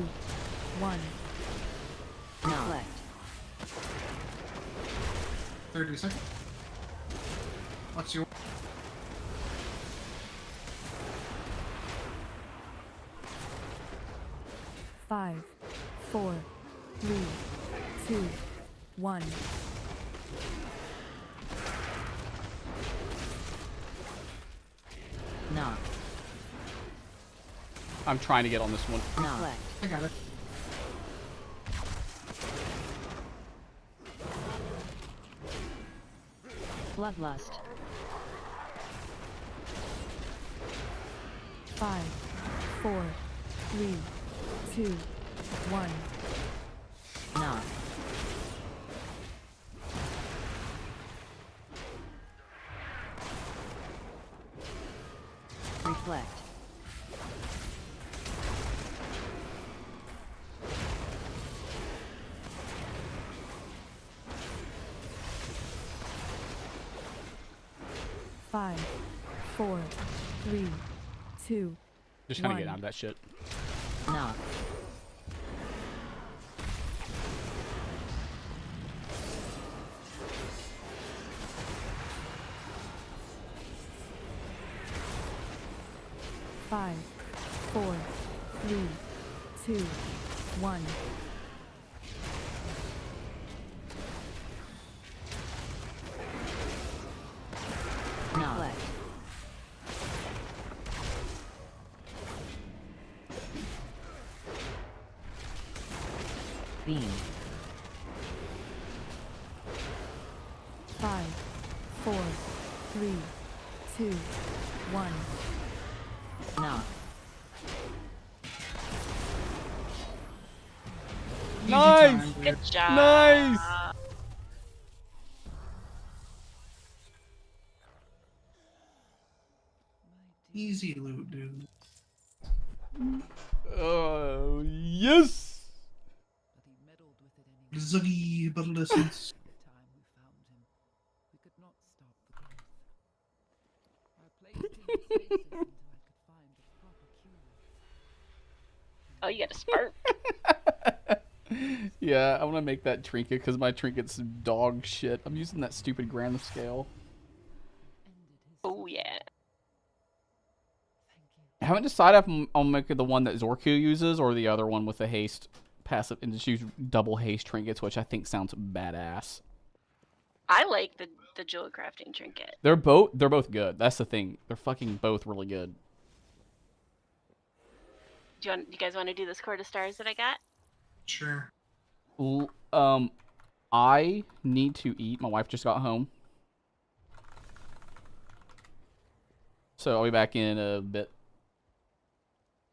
1. Reflect. 30 seconds. What's your... 5, 4, 3, 2, 1. Knock. I'm trying to get on this one. Reflect. I got it. Bloodlust. 5, 4, 3, 2, 1. Knock. Reflect. Five, 4, 3, 2. Just trying to get 1. out of that shit. Knock. Five, 4, 3, 2, 1. Reflect. Beam. 5, 4, 3, 2, 1. Knock. Easy Nice! time, dude. Good job. Nice! Easy loot, dude. Oh, yes! But he meddled with it anyway. Zuggi, adolescence. By the time we found him, we could not stop the growth. I placed him in stasis until I could find a proper cure. Oh, you got a spark. Yeah, I want to make that trinket because my trinket's dog shit. I'm using that stupid gram scale. Ended his Oh yeah. thank you. I haven't decided if I'll make it the one that Zorku uses or the other one with the haste passive and just use double haste trinkets, which I think sounds badass. I like the jewel crafting trinket. They're both good. That's the thing. They're fucking both really good. You guys want to do this core to stars that I got? Sure. I need to eat. My wife just got home. So I'll be back in a bit.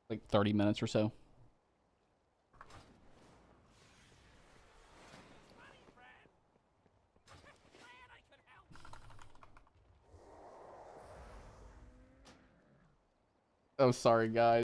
Like 30 minutes or so. Oh, sorry, guys.